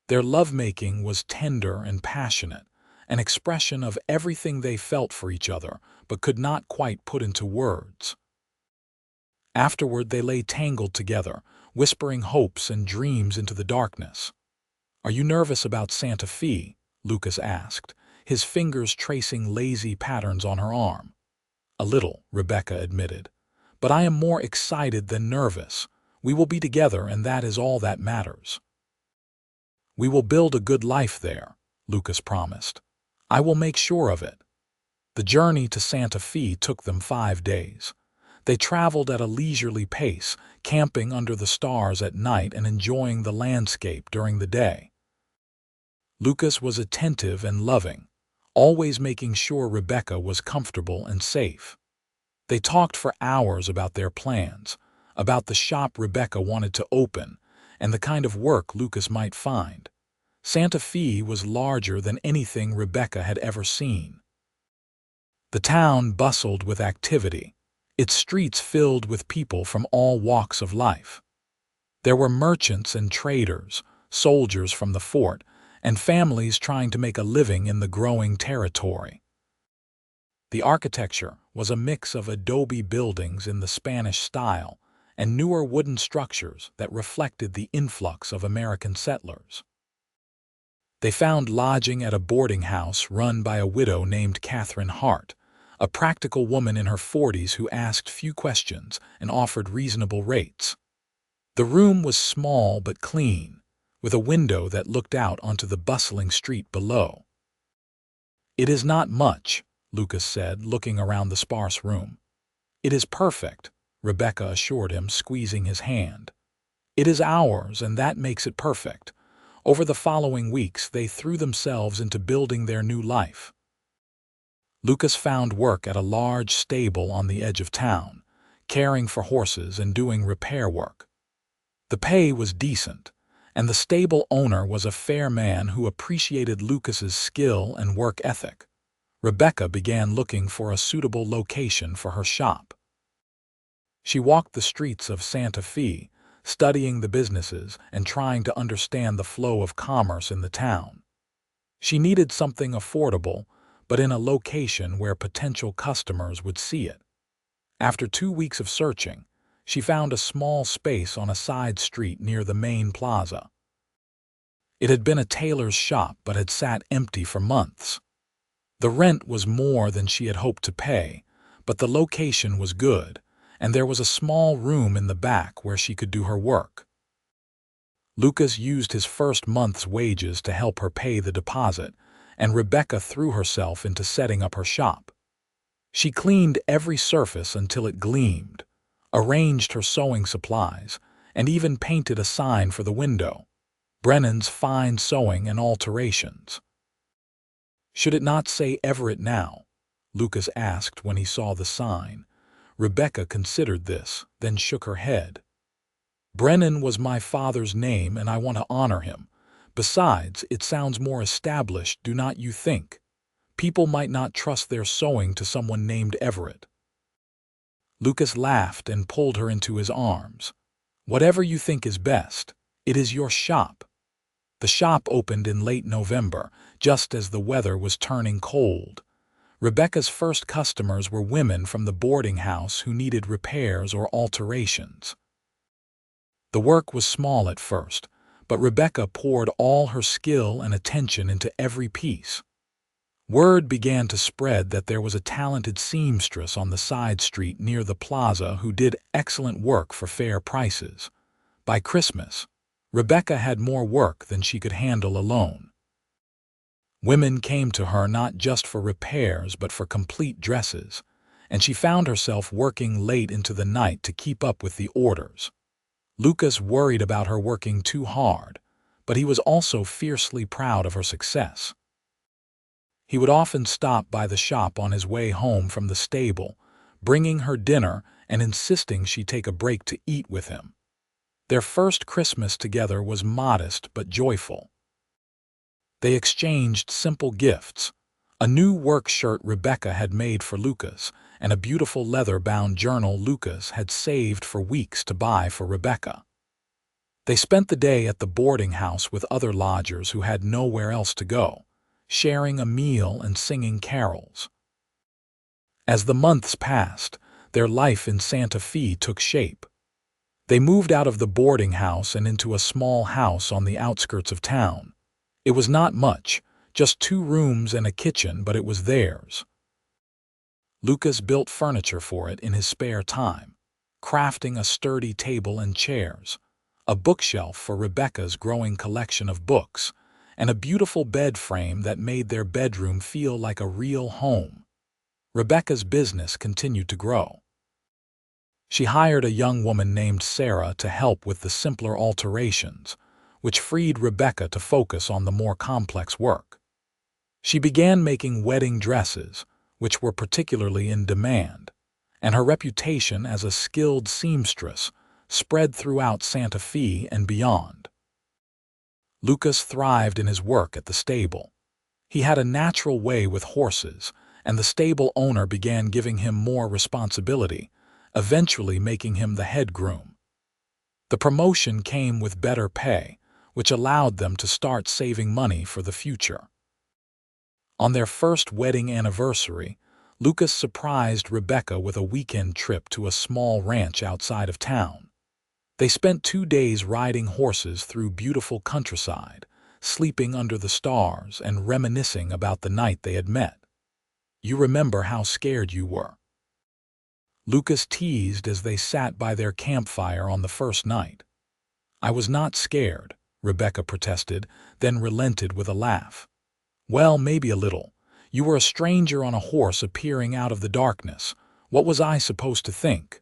Their lovemaking was tender and passionate, an expression of everything they felt for each other but could not quite put into words. Afterward, they lay tangled together, whispering hopes and dreams into the darkness. "Are you nervous about Santa Fe?" Lucas asked, his fingers tracing lazy patterns on her arm. "A little," Rebecca admitted, "but I am more excited than nervous. We will be together, and that is all that matters." "We will build a good life there," Lucas promised. "I will make sure of it." The journey to Santa Fe took them 5 days. They traveled at a leisurely pace, camping under the stars at night and enjoying the landscape during the day. Lucas was attentive and loving, always making sure Rebecca was comfortable and safe. They talked for hours about their plans, about the shop Rebecca wanted to open, and the kind of work Lucas might find. Santa Fe was larger than anything Rebecca had ever seen. The town bustled with activity, its streets filled with people from all walks of life. There were merchants and traders, soldiers from the fort, and families trying to make a living in the growing territory. The architecture was a mix of adobe buildings in the Spanish style and newer wooden structures that reflected the influx of American settlers. They found lodging at a boarding house run by a widow named Catherine Hart, a practical woman in her 40s who asked few questions and offered reasonable rates. The room was small but clean, with a window that looked out onto the bustling street below. "It is not much," Lucas said, looking around the sparse room. "It is perfect," Rebecca assured him, squeezing his hand. "It is ours, and that makes it perfect." Over the following weeks, they threw themselves into building their new life. Lucas found work at a large stable on the edge of town, caring for horses and doing repair work. The pay was decent, and the stable owner was a fair man who appreciated Lucas's skill and work ethic. Rebecca began looking for a suitable location for her shop. She walked the streets of Santa Fe, studying the businesses and trying to understand the flow of commerce in the town. She needed something affordable, but in a location where potential customers would see it. After 2 weeks of searching, she found a small space on a side street near the main plaza. It had been a tailor's shop but had sat empty for months. The rent was more than she had hoped to pay, but the location was good, and there was a small room in the back where she could do her work. Lucas used his first month's wages to help her pay the deposit, and Rebecca threw herself into setting up her shop. She cleaned every surface until it gleamed, arranged her sewing supplies, and even painted a sign for the window, "Brennan's Fine Sewing and Alterations." "Should it not say Everett now?" Lucas asked when he saw the sign. Rebecca considered this, then shook her head. "Brennan was my father's name, and I want to honor him. Besides, it sounds more established, do not you think? People might not trust their sewing to someone named Everett." Lucas laughed and pulled her into his arms. "Whatever you think is best. It is your shop." The shop opened in late November, just as the weather was turning cold. Rebecca's first customers were women from the boarding house who needed repairs or alterations. The work was small at first, but Rebecca poured all her skill and attention into every piece. Word began to spread that there was a talented seamstress on the side street near the plaza who did excellent work for fair prices. By Christmas, Rebecca had more work than she could handle alone. Women came to her not just for repairs but for complete dresses, and she found herself working late into the night to keep up with the orders. Lucas worried about her working too hard, but he was also fiercely proud of her success. He would often stop by the shop on his way home from the stable, bringing her dinner and insisting she take a break to eat with him. Their first Christmas together was modest but joyful. They exchanged simple gifts, a new work shirt Rebecca had made for Lucas, and a beautiful leather-bound journal Lucas had saved for weeks to buy for Rebecca. They spent the day at the boarding house with other lodgers who had nowhere else to go, sharing a meal and singing carols. As the months passed, their life in Santa Fe took shape. They moved out of the boarding house and into a small house on the outskirts of town. It was not much, just 2 rooms and a kitchen, but it was theirs. Lucas built furniture for it in his spare time, crafting a sturdy table and chairs, a bookshelf for Rebecca's growing collection of books, and a beautiful bed frame that made their bedroom feel like a real home. Rebecca's business continued to grow. She hired a young woman named Sarah to help with the simpler alterations, which freed Rebecca to focus on the more complex work. She began making wedding dresses, which were particularly in demand, and her reputation as a skilled seamstress spread throughout Santa Fe and beyond. Lucas thrived in his work at the stable. He had a natural way with horses, and the stable owner began giving him more responsibility, eventually making him the head groom. The promotion came with better pay, which allowed them to start saving money for the future. On their first wedding anniversary, Lucas surprised Rebecca with a weekend trip to a small ranch outside of town. They spent 2 days riding horses through beautiful countryside, sleeping under the stars and reminiscing about the night they had met. "You remember how scared you were?" Lucas teased as they sat by their campfire on the first night. "I was not scared," Rebecca protested, then relented with a laugh. "Well, maybe a little. You were a stranger on a horse appearing out of the darkness. What was I supposed to think?"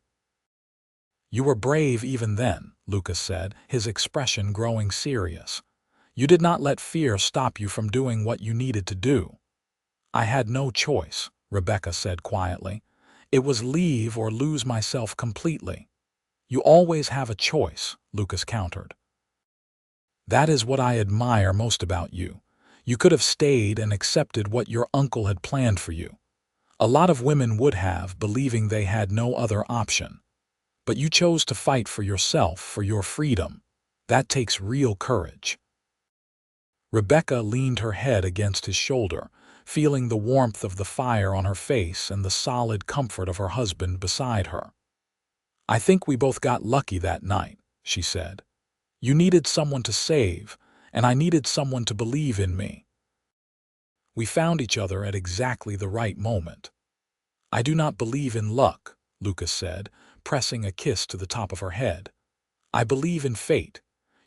"You were brave even then," Lucas said, his expression growing serious. "You did not let fear stop you from doing what you needed to do." "I had no choice," Rebecca said quietly. "It was leave or lose myself completely." "You always have a choice," Lucas countered. "That is what I admire most about you. You could have stayed and accepted what your uncle had planned for you. A lot of women would have, believing they had no other option. But you chose to fight for yourself, for your freedom. That takes real courage." Rebecca leaned her head against his shoulder, feeling the warmth of the fire on her face and the solid comfort of her husband beside her. "I think we both got lucky that night," she said. "You needed someone to save, and I needed someone to believe in me. We found each other at exactly the right moment." "I do not believe in luck," Lucas said, pressing a kiss to the top of her head. "I believe in fate.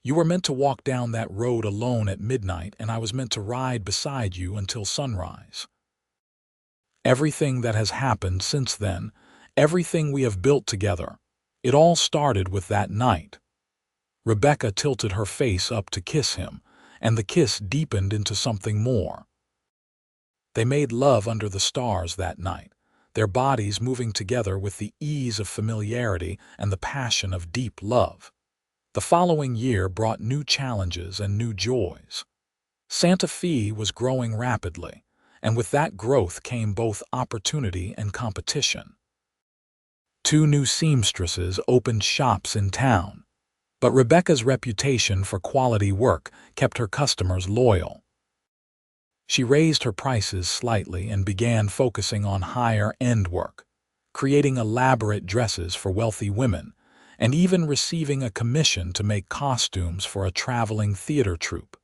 You were meant to walk down that road alone at midnight, and I was meant to ride beside you until sunrise. Everything that has happened since then, everything we have built together, it all started with that night." Rebecca tilted her face up to kiss him, and the kiss deepened into something more. They made love under the stars that night, their bodies moving together with the ease of familiarity and the passion of deep love. The following year brought new challenges and new joys. Santa Fe was growing rapidly, and with that growth came both opportunity and competition. 2 new seamstresses opened shops in town, but Rebecca's reputation for quality work kept her customers loyal. She raised her prices slightly and began focusing on higher-end work, creating elaborate dresses for wealthy women, and even receiving a commission to make costumes for a traveling theater troupe.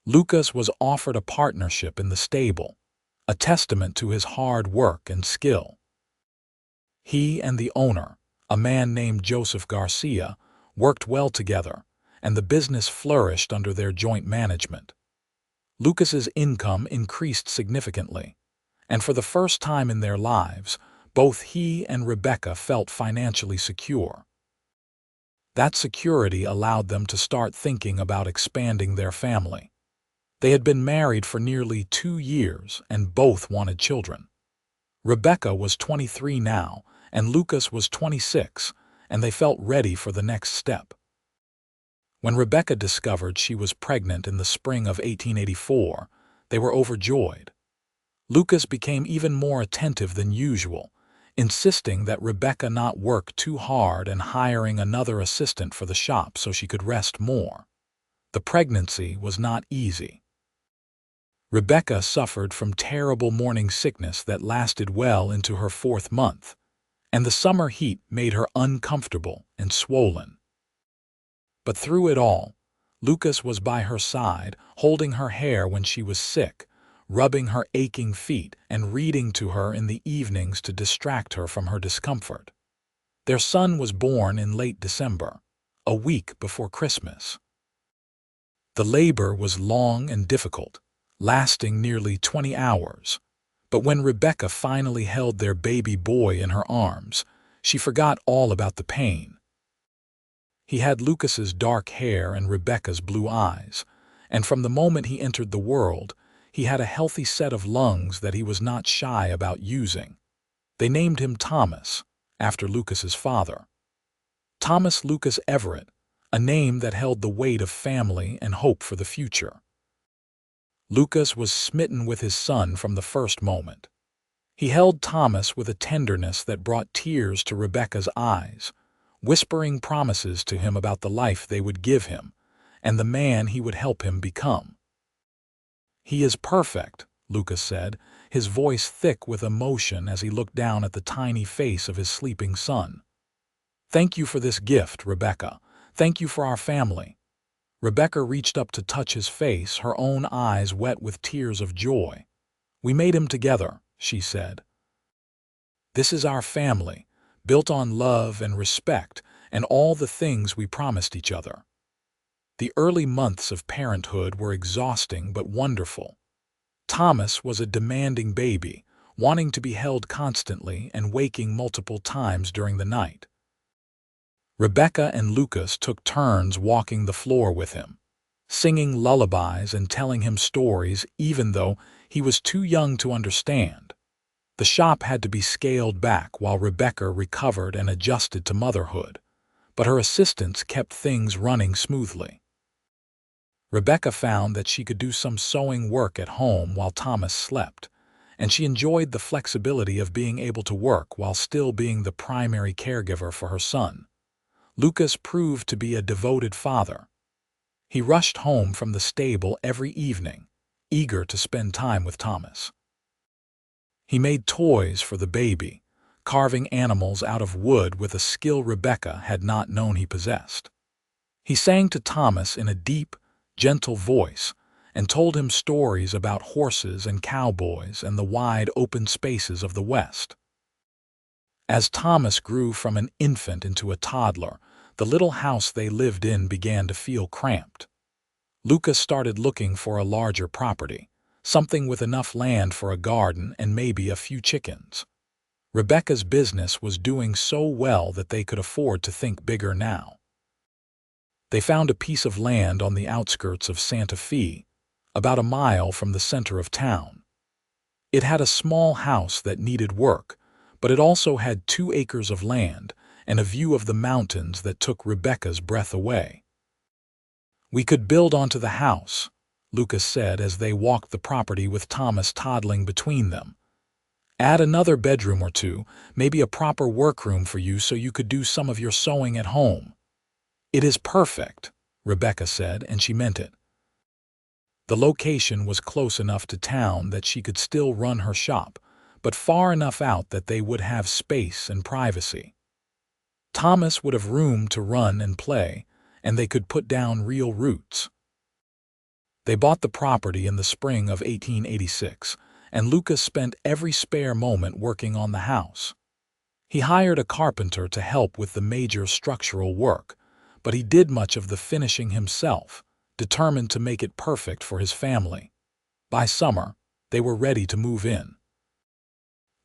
Lucas was offered a partnership in the stable, a testament to his hard work and skill. He and the owner, a man named Joseph Garcia, worked well together, and the business flourished under their joint management. Lucas's income increased significantly, and for the first time in their lives, both he and Rebecca felt financially secure. That security allowed them to start thinking about expanding their family. They had been married for nearly 2 years and both wanted children. Rebecca was 23 now, and Lucas was 26, and they felt ready for the next step. When Rebecca discovered she was pregnant in the spring of 1884, they were overjoyed. Lucas became even more attentive than usual, insisting that Rebecca not work too hard and hiring another assistant for the shop so she could rest more. The pregnancy was not easy. Rebecca suffered from terrible morning sickness that lasted well into her 4th month, and the summer heat made her uncomfortable and swollen. But through it all, Lucas was by her side, holding her hair when she was sick, rubbing her aching feet and reading to her in the evenings to distract her from her discomfort. Their son was born in late December, a week before Christmas. The labor was long and difficult, lasting nearly 20 hours. But when Rebecca finally held their baby boy in her arms, she forgot all about the pain. He had Lucas's dark hair and Rebecca's blue eyes, and from the moment he entered the world, he had a healthy set of lungs that he was not shy about using. They named him Thomas, after Lucas's father. Thomas Lucas Everett, a name that held the weight of family and hope for the future. Lucas was smitten with his son from the first moment. He held Thomas with a tenderness that brought tears to Rebecca's eyes, whispering promises to him about the life they would give him and the man he would help him become. "He is perfect," Lucas said, his voice thick with emotion as he looked down at the tiny face of his sleeping son. "Thank you for this gift, Rebecca. Thank you for our family." Rebecca reached up to touch his face, her own eyes wet with tears of joy. "We made him together," she said. "This is our family, built on love and respect and all the things we promised each other." The early months of parenthood were exhausting but wonderful. Thomas was a demanding baby, wanting to be held constantly and waking multiple times during the night. Rebecca and Lucas took turns walking the floor with him, singing lullabies and telling him stories even though he was too young to understand. The shop had to be scaled back while Rebecca recovered and adjusted to motherhood, but her assistants kept things running smoothly. Rebecca found that she could do some sewing work at home while Thomas slept, and she enjoyed the flexibility of being able to work while still being the primary caregiver for her son. Lucas proved to be a devoted father. He rushed home from the stable every evening, eager to spend time with Thomas. He made toys for the baby, carving animals out of wood with a skill Rebecca had not known he possessed. He sang to Thomas in a deep, gentle voice and told him stories about horses and cowboys and the wide open spaces of the West. As Thomas grew from an infant into a toddler, the little house they lived in began to feel cramped. Lucas started looking for a larger property, something with enough land for a garden and maybe a few chickens. Rebecca's business was doing so well that they could afford to think bigger now. They found a piece of land on the outskirts of Santa Fe, about a mile from the center of town. It had a small house that needed work, but it also had 2 acres of land and a view of the mountains that took Rebecca's breath away. "We could build onto the house," Lucas said as they walked the property with Thomas toddling between them. "Add another bedroom or 2, maybe a proper workroom for you so you could do some of your sewing at home." "It is perfect," Rebecca said, and she meant it. The location was close enough to town that she could still run her shop, but far enough out that they would have space and privacy. Thomas would have room to run and play, and they could put down real roots. They bought the property in the spring of 1886, and Lucas spent every spare moment working on the house. He hired a carpenter to help with the major structural work, but he did much of the finishing himself, determined to make it perfect for his family. By summer, they were ready to move in.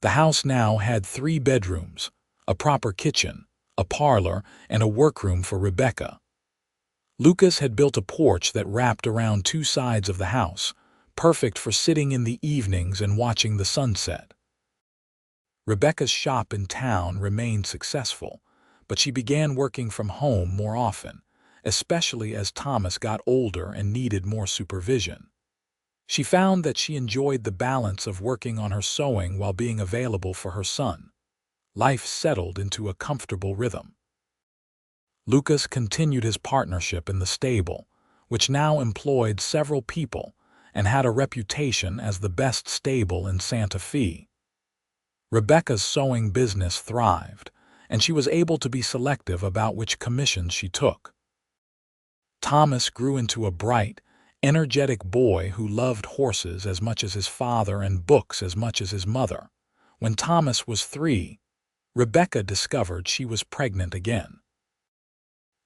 The house now had 3 bedrooms, a proper kitchen, a parlor, and a workroom for Rebecca. Lucas had built a porch that wrapped around 2 sides of the house, perfect for sitting in the evenings and watching the sunset. Rebecca's shop in town remained successful, but she began working from home more often, especially as Thomas got older and needed more supervision. She found that she enjoyed the balance of working on her sewing while being available for her son. Life settled into a comfortable rhythm. Lucas continued his partnership in the stable, which now employed several people and had a reputation as the best stable in Santa Fe. Rebecca's sewing business thrived, and she was able to be selective about which commissions she took. Thomas grew into a bright, energetic boy who loved horses as much as his father and books as much as his mother. When Thomas was 3, Rebecca discovered she was pregnant again.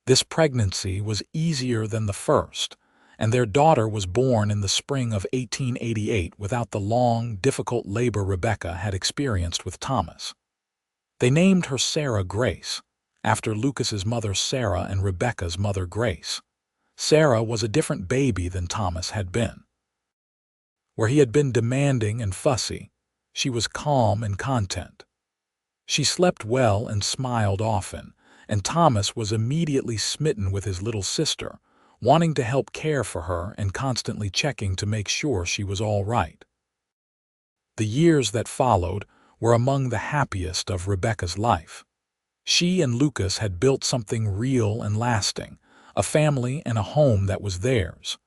This pregnancy was easier than the first, and their daughter was born in the spring of 1888 without the long, difficult labor Rebecca had experienced with Thomas. They named her Sarah Grace, after Lucas's mother Sarah and Rebecca's mother Grace. Sarah was a different baby than Thomas had been. Where he had been demanding and fussy, she was calm and content. She slept well and smiled often, and Thomas was immediately smitten with his little sister, wanting to help care for her and constantly checking to make sure she was all right. The years that followed were among the happiest of Rebecca's life. She and Lucas had built something real and lasting, a family and a home that was theirs.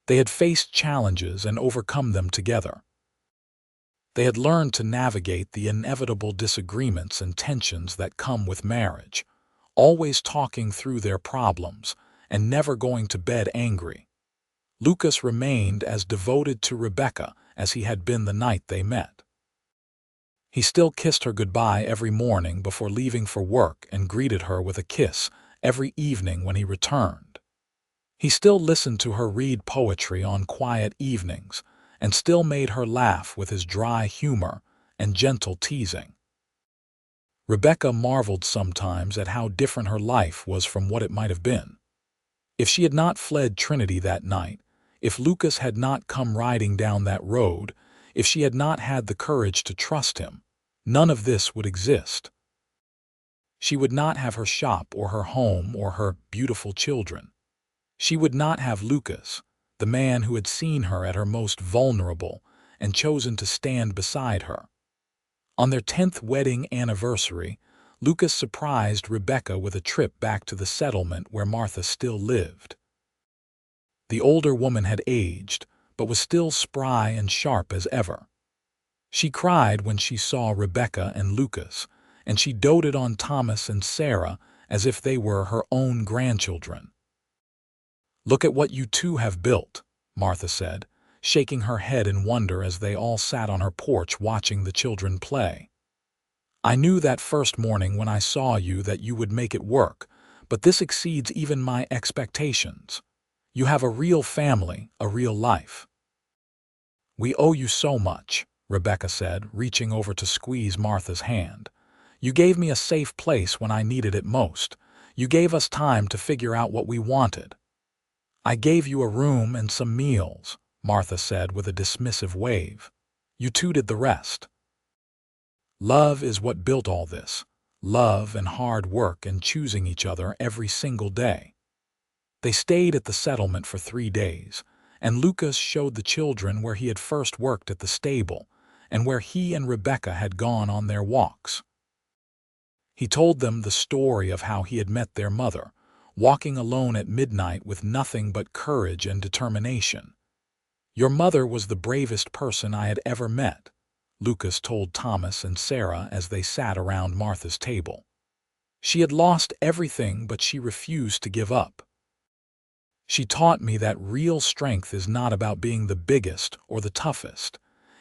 They had faced challenges and overcome them together. They had learned to navigate the inevitable disagreements and tensions that come with marriage, always talking through their problems and never going to bed angry. Lucas remained as devoted to Rebecca as he had been the night they met. He still kissed her goodbye every morning before leaving for work and greeted her with a kiss every evening when he returned. He still listened to her read poetry on quiet evenings and still made her laugh with his dry humor and gentle teasing. Rebecca marveled sometimes at how different her life was from what it might have been. If she had not fled Trinity that night, if Lucas had not come riding down that road, if she had not had the courage to trust him, none of this would exist. She would not have her shop or her home or her beautiful children. She would not have Lucas, the man who had seen her at her most vulnerable and chosen to stand beside her. On their 10th wedding anniversary, Lucas surprised Rebecca with a trip back to the settlement where Martha still lived. The older woman had aged, but was still spry and sharp as ever. She cried when she saw Rebecca and Lucas, and she doted on Thomas and Sarah as if they were her own grandchildren. "Look at what you two have built," Martha said, shaking her head in wonder as they all sat on her porch watching the children play. "I knew that first morning when I saw you that you would make it work, but this exceeds even my expectations. You have a real family, a real life." "We owe you so much," Rebecca said, reaching over to squeeze Martha's hand. "You gave me a safe place when I needed it most. You gave us time to figure out what we wanted." "I gave you a room and some meals," Martha said with a dismissive wave. "You two did the rest." Love is what built all this. Love and hard work and choosing each other every single day. They stayed at the settlement for 3 days, and Lucas showed the children where he had first worked at the stable and where he and Rebecca had gone on their walks. He told them the story of how he had met their mother, walking alone at midnight with nothing but courage and determination. "Your mother was the bravest person I had ever met," Lucas told Thomas and Sarah as they sat around Martha's table. "She had lost everything, but she refused to give up. She taught me that real strength is not about being the biggest or the toughest.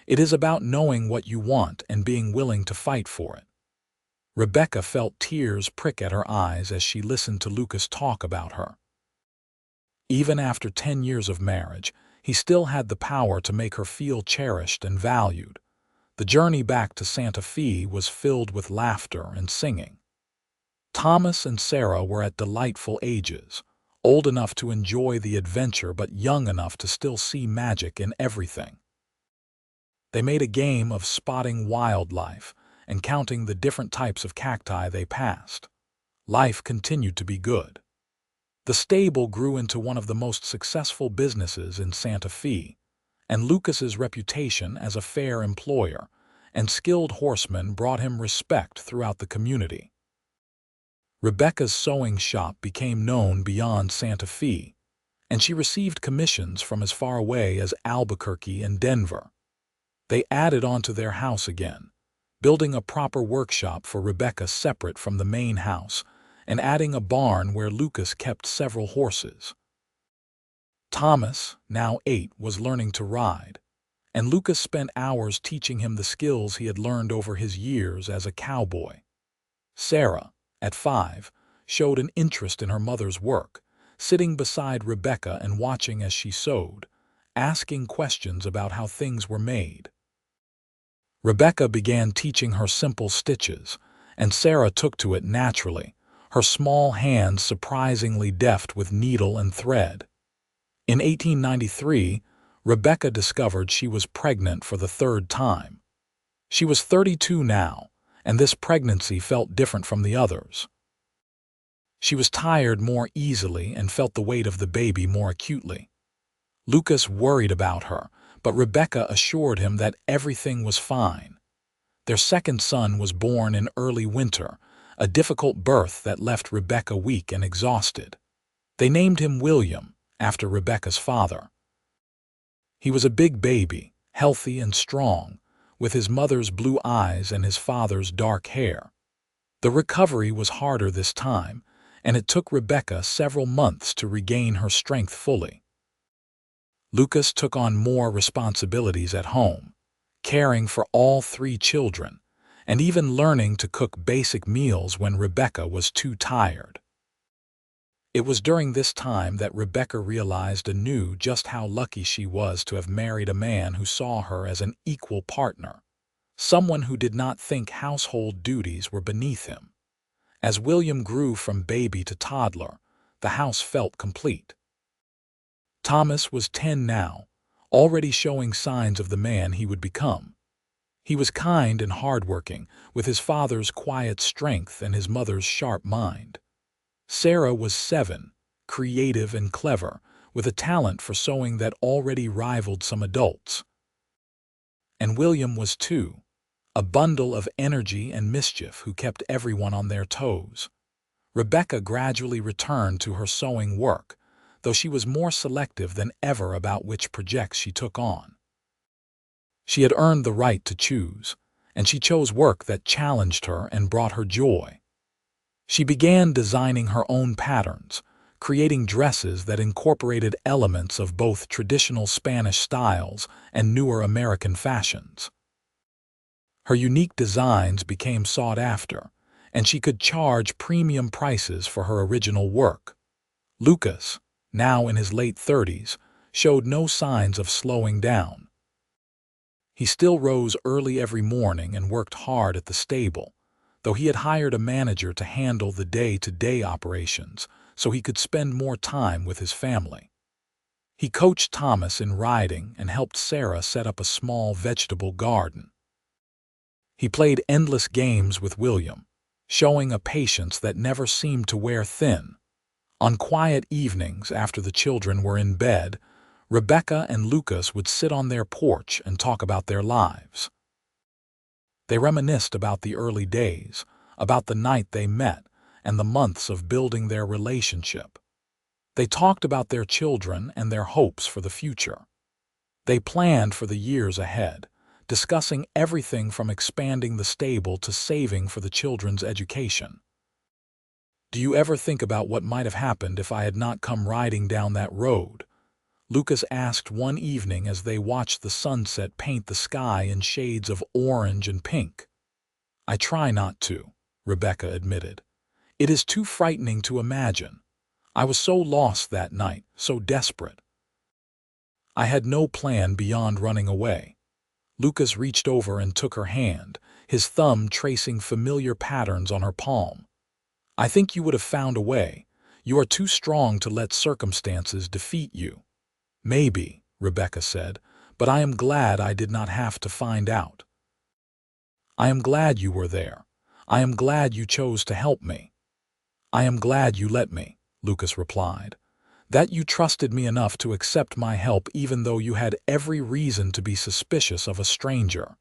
It is about knowing what you want and being willing to fight for it." Rebecca felt tears prick at her eyes as she listened to Lucas talk about her. Even after 10 years of marriage, He still had the power to make her feel cherished and valued. The journey back to Santa Fe was filled with laughter and singing. Thomas and Sarah were at delightful ages, old enough to enjoy the adventure but young enough to still see magic in everything. They made a game of spotting wildlife and counting the different types of cacti they passed. Life continued to be good. The stable grew into one of the most successful businesses in Santa Fe, and Lucas's reputation as a fair employer and skilled horseman brought him respect throughout the community. Rebecca's sewing shop became known beyond Santa Fe, and she received commissions from as far away as Albuquerque and Denver. They added on to their house again, building a proper workshop for Rebecca separate from the main house, and adding a barn where Lucas kept several horses. Thomas, now 8, was learning to ride, and Lucas spent hours teaching him the skills he had learned over his years as a cowboy. Sarah, at 5, showed an interest in her mother's work, sitting beside Rebecca and watching as she sewed, asking questions about how things were made. Rebecca began teaching her simple stitches, and Sarah took to it naturally, her small hands surprisingly deft with needle and thread. In 1893, Rebecca discovered she was pregnant for the 3rd time. She was 32 now, and this pregnancy felt different from the others. She was tired more easily and felt the weight of the baby more acutely. Lucas worried about her, but Rebecca assured him that everything was fine. Their second son was born in early winter, a difficult birth that left Rebecca weak and exhausted. They named him William, after Rebecca's father. He was a big baby, healthy and strong, with his mother's blue eyes and his father's dark hair. The recovery was harder this time, and it took Rebecca several months to regain her strength fully. Lucas took on more responsibilities at home, caring for all 3 children, and even learning to cook basic meals when Rebecca was too tired. It was during this time that Rebecca realized anew just how lucky she was to have married a man who saw her as an equal partner, someone who did not think household duties were beneath him. As William grew from baby to toddler, the house felt complete. Thomas was 10 now, already showing signs of the man he would become. He was kind and hardworking, with his father's quiet strength and his mother's sharp mind. Sarah was 7, creative and clever, with a talent for sewing that already rivaled some adults. And William was 2, a bundle of energy and mischief who kept everyone on their toes. Rebecca gradually returned to her sewing work, though she was more selective than ever about which projects she took on. She had earned the right to choose, and she chose work that challenged her and brought her joy. She began designing her own patterns, creating dresses that incorporated elements of both traditional Spanish styles and newer American fashions. Her unique designs became sought after, and she could charge premium prices for her original work. Lucas, now in his late 30s, showed no signs of slowing down. He still rose early every morning and worked hard at the stable, though he had hired a manager to handle the day-to-day operations so he could spend more time with his family. He coached Thomas in riding and helped Sarah set up a small vegetable garden. He played endless games with William, showing a patience that never seemed to wear thin. On quiet evenings after the children were in bed, Rebecca and Lucas would sit on their porch and talk about their lives. They reminisced about the early days, about the night they met, and the months of building their relationship. They talked about their children and their hopes for the future. They planned for the years ahead, discussing everything from expanding the stable to saving for the children's education. "Do you ever think about what might have happened if I had not come riding down that road?" Lucas asked one evening as they watched the sunset paint the sky in shades of orange and pink. "I try not to," Rebecca admitted. "It is too frightening to imagine. I was so lost that night, so desperate." I had no plan beyond running away. Lucas reached over and took her hand, his thumb tracing familiar patterns on her palm. I think you would have found a way. You are too strong to let circumstances defeat you. Maybe, Rebecca said, but I am glad I did not have to find out. I am glad you were there. I am glad you chose to help me. I am glad you let me, Lucas replied. That you trusted me enough to accept my help even though you had every reason to be suspicious of a stranger.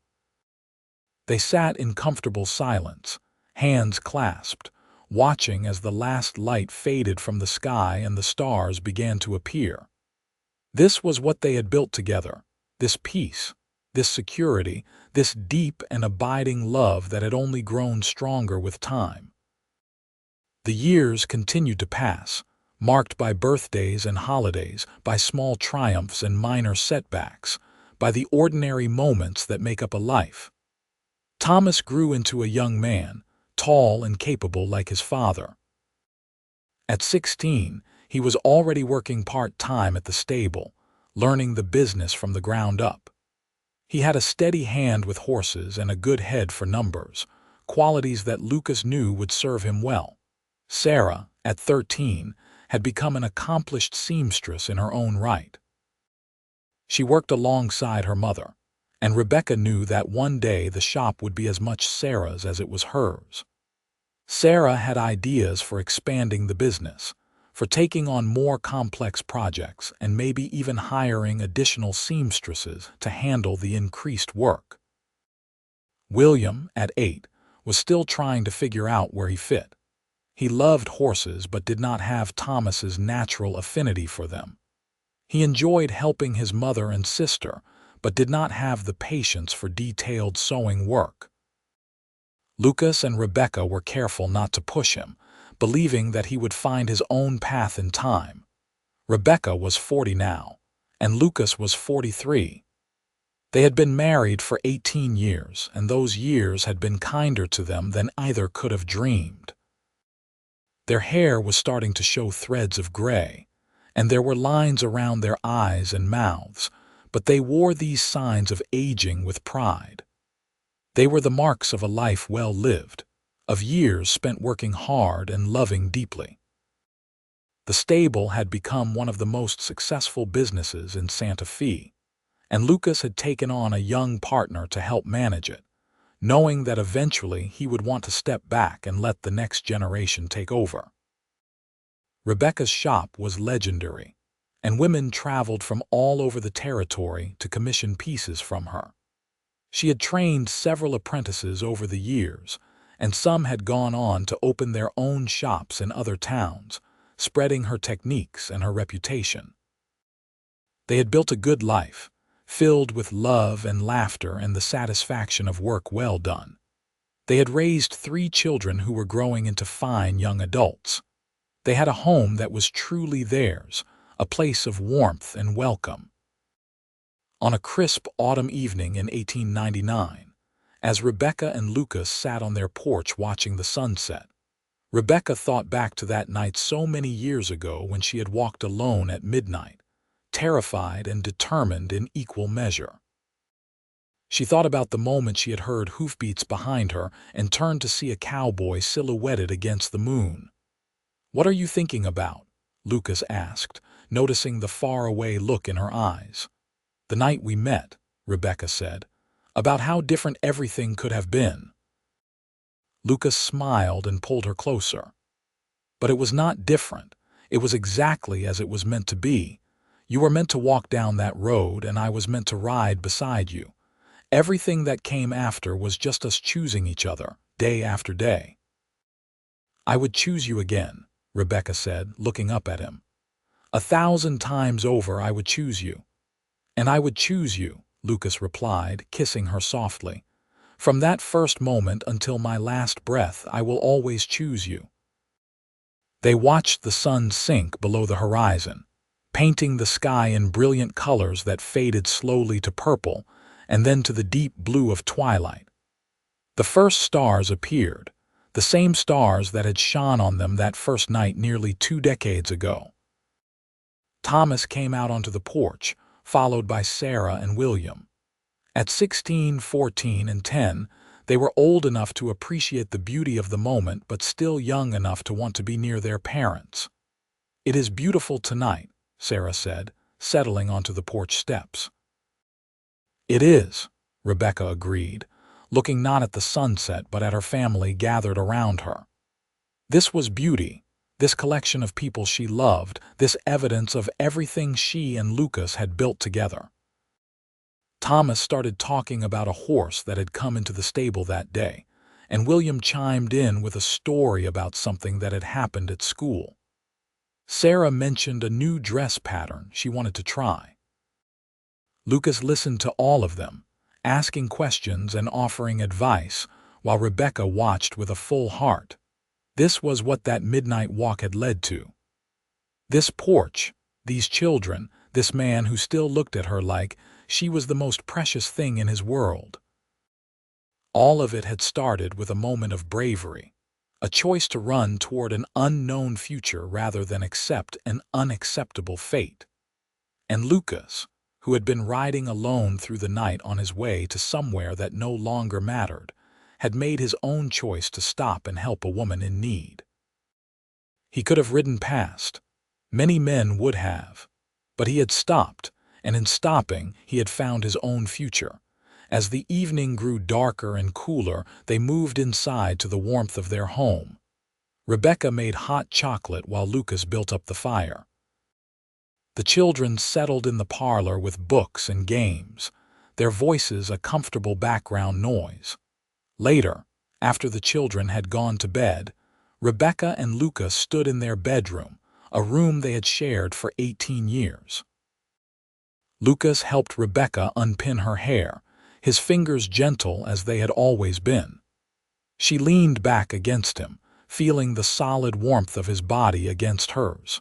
They sat in comfortable silence, hands clasped, watching as the last light faded from the sky and the stars began to appear. This was what they had built together, this peace, this security, this deep and abiding love that had only grown stronger with time. The years continued to pass, marked by birthdays and holidays, by small triumphs and minor setbacks, by the ordinary moments that make up a life. Thomas grew into a young man, tall and capable like his father. At 16, he was already working part-time at the stable, learning the business from the ground up. He had a steady hand with horses and a good head for numbers, qualities that Lucas knew would serve him well. Sarah, at 13, had become an accomplished seamstress in her own right. She worked alongside her mother, and Rebecca knew that one day the shop would be as much Sarah's as it was hers. Sarah had ideas for expanding the business, for taking on more complex projects and maybe even hiring additional seamstresses to handle the increased work. William, at 8, was still trying to figure out where he fit. He loved horses but did not have Thomas's natural affinity for them. He enjoyed helping his mother and sister, but did not have the patience for detailed sewing work. Lucas and Rebecca were careful not to push him, believing that he would find his own path in time. Rebecca was 40 now, and Lucas was 43. They had been married for 18 years, and those years had been kinder to them than either could have dreamed. Their hair was starting to show threads of gray, and there were lines around their eyes and mouths, but they wore these signs of aging with pride. They were the marks of a life well lived, of years spent working hard and loving deeply. The stable had become one of the most successful businesses in Santa Fe, and Lucas had taken on a young partner to help manage it, knowing that eventually he would want to step back and let the next generation take over. Rebecca's shop was legendary, and women traveled from all over the territory to commission pieces from her. She had trained several apprentices over the years, and some had gone on to open their own shops in other towns, spreading her techniques and her reputation. They had built a good life, filled with love and laughter and the satisfaction of work well done. They had raised 3 children who were growing into fine young adults. They had a home that was truly theirs, a place of warmth and welcome. On a crisp autumn evening in 1899, as Rebecca and Lucas sat on their porch watching the sunset, Rebecca thought back to that night so many years ago when she had walked alone at midnight, terrified and determined in equal measure. She thought about the moment she had heard hoofbeats behind her and turned to see a cowboy silhouetted against the moon. "What are you thinking about?" Lucas asked, noticing the faraway look in her eyes. "The night we met," Rebecca said, "about how different everything could have been." Lucas smiled and pulled her closer. "But it was not different. It was exactly as it was meant to be. You were meant to walk down that road, and I was meant to ride beside you. Everything that came after was just us choosing each other, day after day." "I would choose you again," Rebecca said, looking up at him. 1,000 times over I would choose you." "And I would choose you," Lucas replied, kissing her softly. "From that first moment until my last breath, I will always choose you." They watched the sun sink below the horizon, painting the sky in brilliant colors that faded slowly to purple and then to the deep blue of twilight. The first stars appeared, the same stars that had shone on them that first night nearly 2 decades ago. Thomas came out onto the porch, followed by Sarah and William. At 16, 14, and 10, they were old enough to appreciate the beauty of the moment but still young enough to want to be near their parents. "It is beautiful tonight," Sarah said, settling onto the porch steps. "It is," Rebecca agreed, looking not at the sunset but at her family gathered around her. This was beauty, this collection of people she loved, this evidence of everything she and Lucas had built together. Thomas started talking about a horse that had come into the stable that day, and William chimed in with a story about something that had happened at school. Sarah mentioned a new dress pattern she wanted to try. Lucas listened to all of them, asking questions and offering advice, while Rebecca watched with a full heart. This was what that midnight walk had led to. This porch, these children, this man who still looked at her like she was the most precious thing in his world. All of it had started with a moment of bravery, a choice to run toward an unknown future rather than accept an unacceptable fate. And Lucas, who had been riding alone through the night on his way to somewhere that no longer mattered, had made his own choice to stop and help a woman in need. He could have ridden past. Many men would have. But he had stopped, and in stopping, he had found his own future. As the evening grew darker and cooler, they moved inside to the warmth of their home. Rebecca made hot chocolate while Lucas built up the fire. The children settled in the parlor with books and games, their voices a comfortable background noise. Later, after the children had gone to bed, Rebecca and Lucas stood in their bedroom, a room they had shared for 18 years. Lucas helped Rebecca unpin her hair, his fingers gentle as they had always been. She leaned back against him, feeling the solid warmth of his body against hers.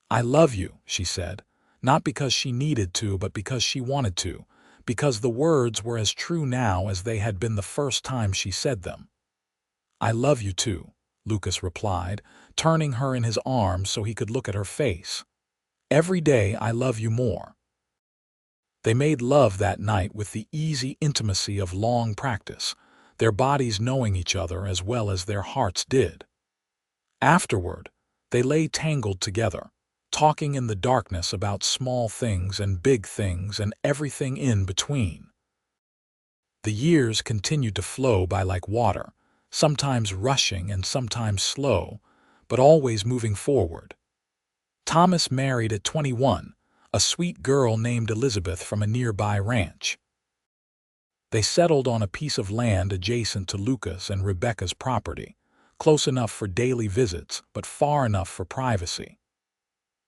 "I love you," she said, not because she needed to but because she wanted to, because the words were as true now as they had been the first time she said them. "I love you too," Lucas replied, turning her in his arms so he could look at her face. "Every day I love you more." They made love that night with the easy intimacy of long practice, their bodies knowing each other as well as their hearts did. Afterward, they lay tangled together, talking in the darkness about small things and big things and everything in between. The years continued to flow by like water, sometimes rushing and sometimes slow, but always moving forward. Thomas married at 21, a sweet girl named Elizabeth from a nearby ranch. They settled on a piece of land adjacent to Lucas and Rebecca's property, close enough for daily visits but far enough for privacy.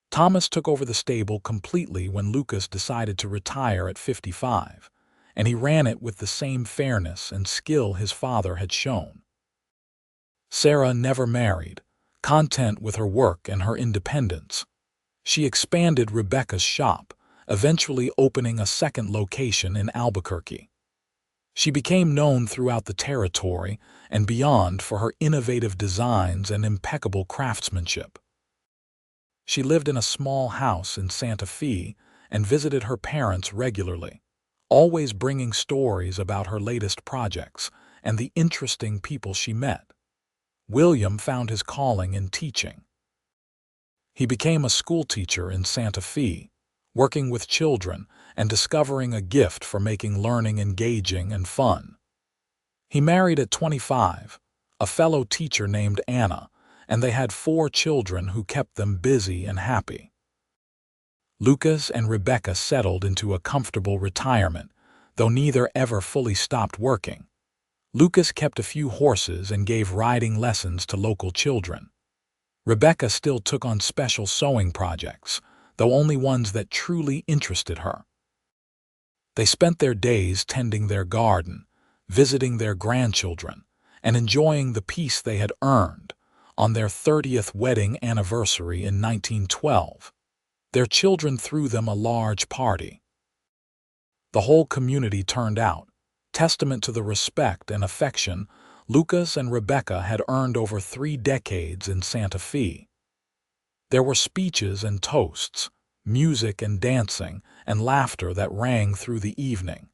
Thomas took over the stable completely when Lucas decided to retire at 55, and he ran it with the same fairness and skill his father had shown. Sarah never married, content with her work and her independence. She expanded Rebecca's shop, eventually opening a second location in Albuquerque. She became known throughout the territory and beyond for her innovative designs and impeccable craftsmanship. She lived in a small house in Santa Fe and visited her parents regularly, always bringing stories about her latest projects and the interesting people she met. William found his calling in teaching. He became a schoolteacher in Santa Fe, working with children and discovering a gift for making learning engaging and fun. He married at 25, a fellow teacher named Anna, and they had 4 children who kept them busy and happy. Lucas and Rebecca settled into a comfortable retirement, though neither ever fully stopped working. Lucas kept a few horses and gave riding lessons to local children. Rebecca still took on special sewing projects, though only ones that truly interested her. They spent their days tending their garden, visiting their grandchildren, and enjoying the peace they had earned. On their 30th wedding anniversary in 1912, their children threw them a large party. The whole community turned out, testament to the respect and affection Lucas and Rebecca had earned over 3 decades in Santa Fe. There were speeches and toasts, music and dancing, and laughter that rang through the evening.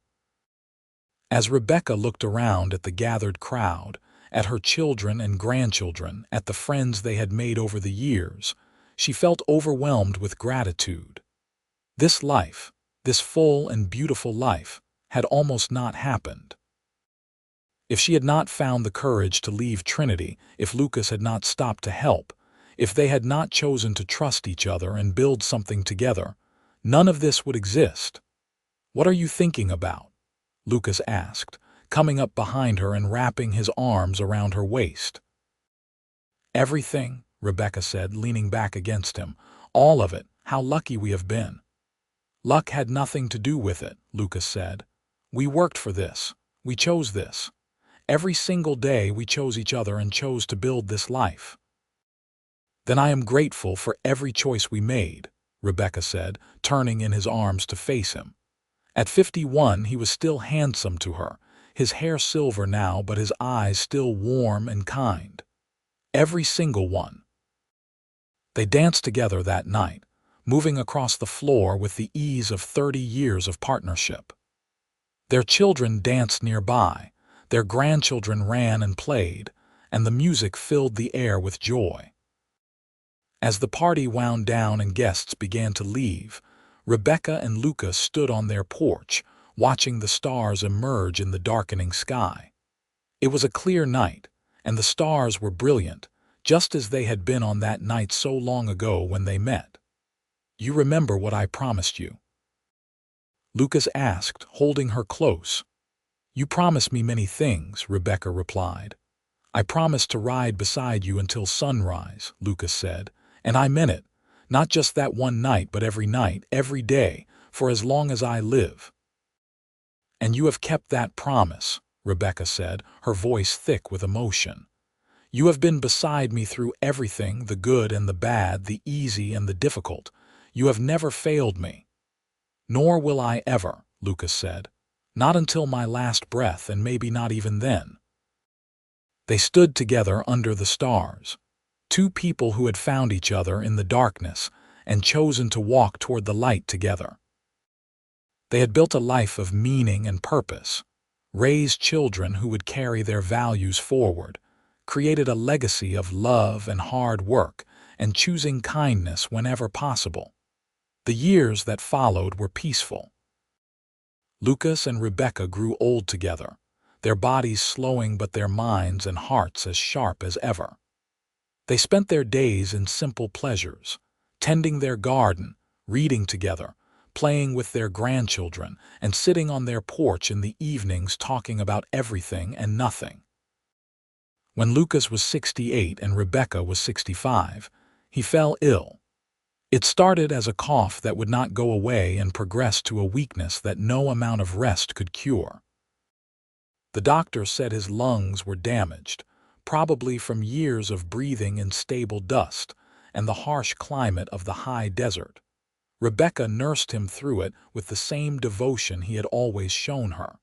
As Rebecca looked around at the gathered crowd, at her children and grandchildren, at the friends they had made over the years, she felt overwhelmed with gratitude. This life, this full and beautiful life, had almost not happened. If she had not found the courage to leave Trinity, if Lucas had not stopped to help, if they had not chosen to trust each other and build something together, none of this would exist. "What are you thinking about?" Lucas asked, coming up behind her and wrapping his arms around her waist. "Everything," Rebecca said, leaning back against him. "All of it. How lucky we have been." "Luck had nothing to do with it," Lucas said. "We worked for this. We chose this. Every single day we chose each other and chose to build this life." "Then I am grateful for every choice we made," Rebecca said, turning in his arms to face him. At 51, he was still handsome to her, his hair silver now but his eyes still warm and kind. Every single one. They danced together that night, moving across the floor with the ease of 30 years of partnership. Their children danced nearby, their grandchildren ran and played, and the music filled the air with joy. As the party wound down and guests began to leave, Rebecca and Lucas stood on their porch, watching the stars emerge in the darkening sky. It was a clear night, and the stars were brilliant, just as they had been on that night so long ago when they met. "You remember what I promised you?" Lucas asked, holding her close. "You promised me many things," Rebecca replied. "I promised to ride beside you until sunrise," Lucas said, "and I meant it. Not just that one night, but every night, every day, for as long as I live." "And you have kept that promise," Rebecca said, her voice thick with emotion. "You have been beside me through everything, the good and the bad, the easy and the difficult. You have never failed me." "Nor will I ever," Lucas said. "Not until my last breath, and maybe not even then." They stood together under the stars. Two people who had found each other in the darkness and chosen to walk toward the light together. They had built a life of meaning and purpose, raised children who would carry their values forward, created a legacy of love and hard work, and choosing kindness whenever possible. The years that followed were peaceful. Lucas and Rebecca grew old together, their bodies slowing but their minds and hearts as sharp as ever. They spent their days in simple pleasures, tending their garden, reading together, playing with their grandchildren, and sitting on their porch in the evenings talking about everything and nothing. When Lucas was 68 and Rebecca was 65, he fell ill. It started as a cough that would not go away and progressed to a weakness that no amount of rest could cure. The doctor said his lungs were damaged, probably from years of breathing in stable dust and the harsh climate of the high desert. Rebecca nursed him through it with the same devotion he had always shown her.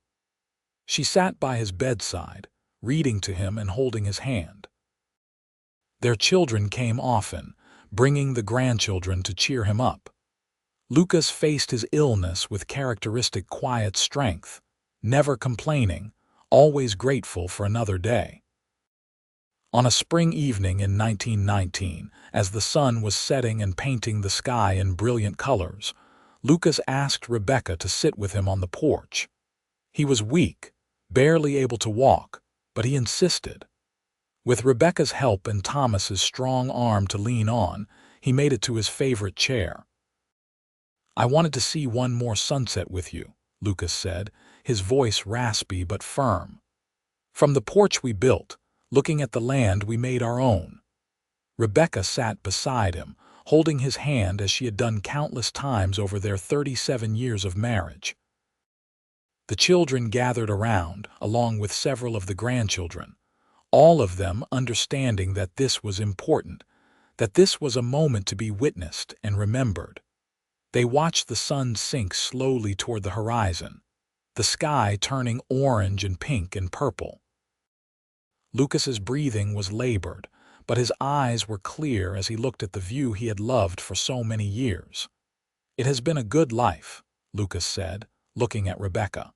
She sat by his bedside, reading to him and holding his hand. Their children came often, bringing the grandchildren to cheer him up. Lucas faced his illness with characteristic quiet strength, never complaining, always grateful for another day. On a spring evening in 1919, as the sun was setting and painting the sky in brilliant colors, Lucas asked Rebecca to sit with him on the porch. He was weak, barely able to walk, but he insisted. With Rebecca's help and Thomas's strong arm to lean on, he made it to his favorite chair. "I wanted to see one more sunset with you," Lucas said, his voice raspy but firm. "From the porch we built, looking at the land we made our own." Rebecca sat beside him, holding his hand as she had done countless times over their 37 years of marriage. The children gathered around, along with several of the grandchildren, all of them understanding that this was important, that this was a moment to be witnessed and remembered. They watched the sun sink slowly toward the horizon, the sky turning orange and pink and purple. Lucas's breathing was labored, but his eyes were clear as he looked at the view he had loved for so many years. "It has been a good life," Lucas said, looking at Rebecca.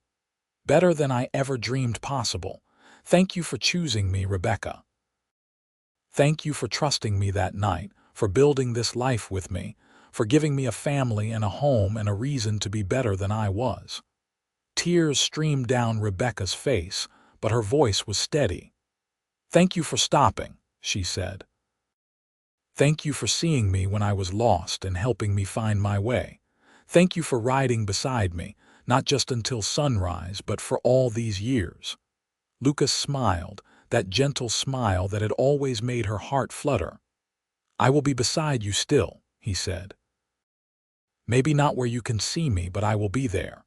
"Better than I ever dreamed possible. Thank you for choosing me, Rebecca. Thank you for trusting me that night, for building this life with me, for giving me a family and a home and a reason to be better than I was." Tears streamed down Rebecca's face, but her voice was steady. "Thank you for stopping," she said. "Thank you for seeing me when I was lost and helping me find my way. Thank you for riding beside me, not just until sunrise, but for all these years." Lucas smiled, that gentle smile that had always made her heart flutter. "I will be beside you still," he said. "Maybe not where you can see me, but I will be there.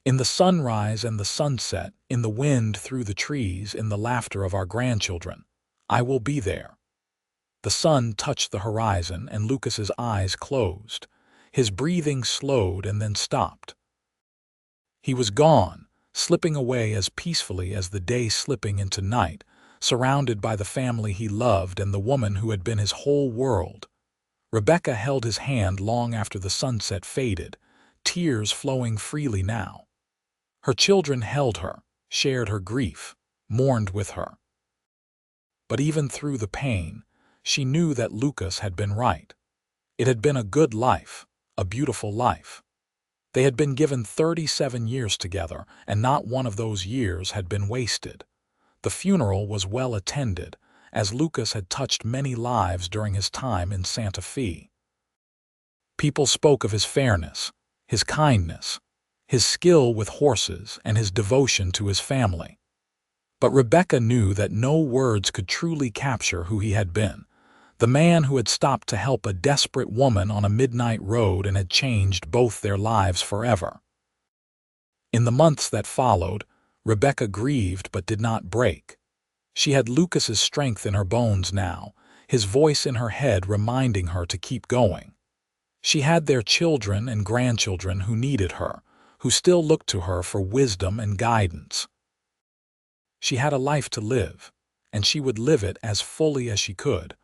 In the sunrise and the sunset, in the wind through the trees, in the laughter of our grandchildren. I will be there." The sun touched the horizon and Lucas's eyes closed. His breathing slowed and then stopped. He was gone, slipping away as peacefully as the day slipping into night, surrounded by the family he loved and the woman who had been his whole world. Rebecca held his hand long after the sunset faded, tears flowing freely now. Her children held her, shared her grief, mourned with her. But even through the pain, she knew that Lucas had been right. It had been a good life, a beautiful life. They had been given 37 years together, and not one of those years had been wasted. The funeral was well attended, as Lucas had touched many lives during his time in Santa Fe. People spoke of his fairness, his kindness, his skill with horses, and his devotion to his family. But Rebecca knew that no words could truly capture who he had been, the man who had stopped to help a desperate woman on a midnight road and had changed both their lives forever. In the months that followed, Rebecca grieved but did not break. She had Lucas's strength in her bones now, his voice in her head reminding her to keep going. She had their children and grandchildren who needed her, who still looked to her for wisdom and guidance. She had a life to live, and she would live it as fully as she could,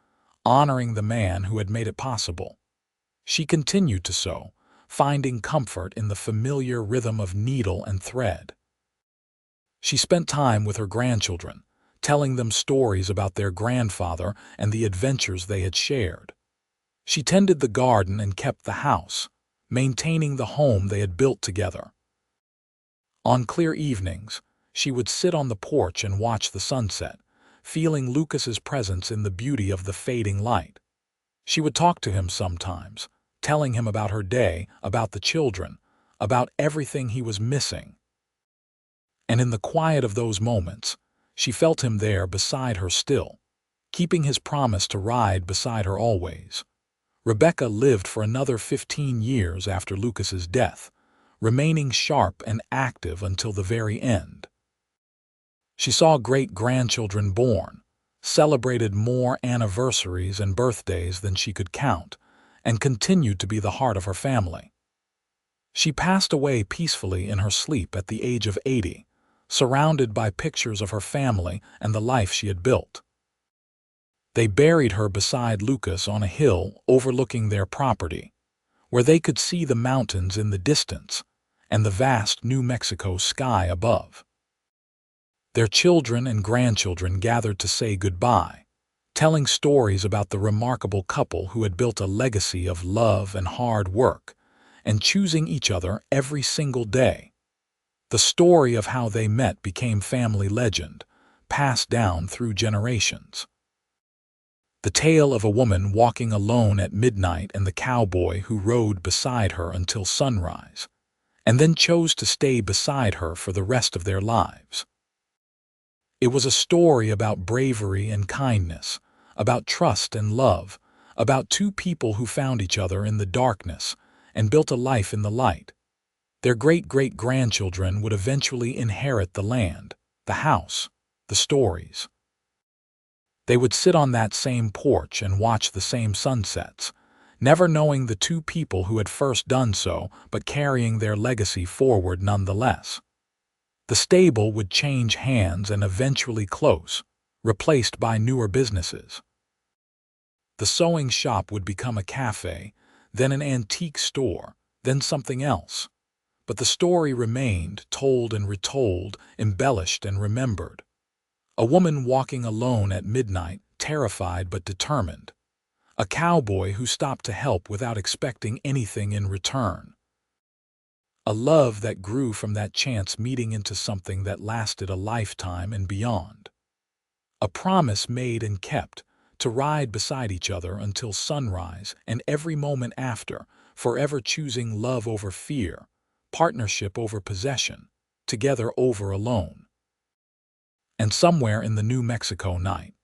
honoring the man who had made it possible. She continued to sew, finding comfort in the familiar rhythm of needle and thread. She spent time with her grandchildren, telling them stories about their grandfather and the adventures they had shared. She tended the garden and kept the house, maintaining the home they had built together. On clear evenings, she would sit on the porch and watch the sunset, feeling Lucas's presence in the beauty of the fading light. She would talk to him sometimes, telling him about her day, about the children, about everything he was missing. And in the quiet of those moments, she felt him there beside her still, keeping his promise to ride beside her always. Rebecca lived for another 15 years after Lucas's death, remaining sharp and active until the very end. She saw great-grandchildren born, celebrated more anniversaries and birthdays than she could count, and continued to be the heart of her family. She passed away peacefully in her sleep at the age of 80, surrounded by pictures of her family and the life she had built. They buried her beside Lucas on a hill overlooking their property, where they could see the mountains in the distance and the vast New Mexico sky above. Their children and grandchildren gathered to say goodbye, telling stories about the remarkable couple who had built a legacy of love and hard work, and choosing each other every single day. The story of how they met became family legend, passed down through generations. The tale of a woman walking alone at midnight and the cowboy who rode beside her until sunrise, and then chose to stay beside her for the rest of their lives. It was a story about bravery and kindness, about trust and love, about two people who found each other in the darkness and built a life in the light. Their great-great-grandchildren would eventually inherit the land, the house, the stories. They would sit on that same porch and watch the same sunsets, never knowing the two people who had first done so, but carrying their legacy forward nonetheless. The stable would change hands and eventually close, replaced by newer businesses. The sewing shop would become a cafe, then an antique store, then something else. But the story remained, told and retold, embellished and remembered. A woman walking alone at midnight, terrified but determined. A cowboy who stopped to help without expecting anything in return. A love that grew from that chance meeting into something that lasted a lifetime and beyond. A promise made and kept, to ride beside each other until sunrise and every moment after, forever choosing love over fear, partnership over possession, together over alone. And somewhere in the New Mexico night,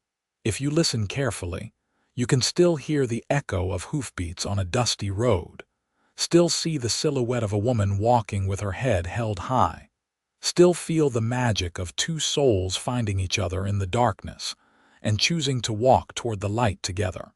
if you listen carefully, you can still hear the echo of hoofbeats on a dusty road, still see the silhouette of a woman walking with her head held high, still feel the magic of two souls finding each other in the darkness and choosing to walk toward the light together.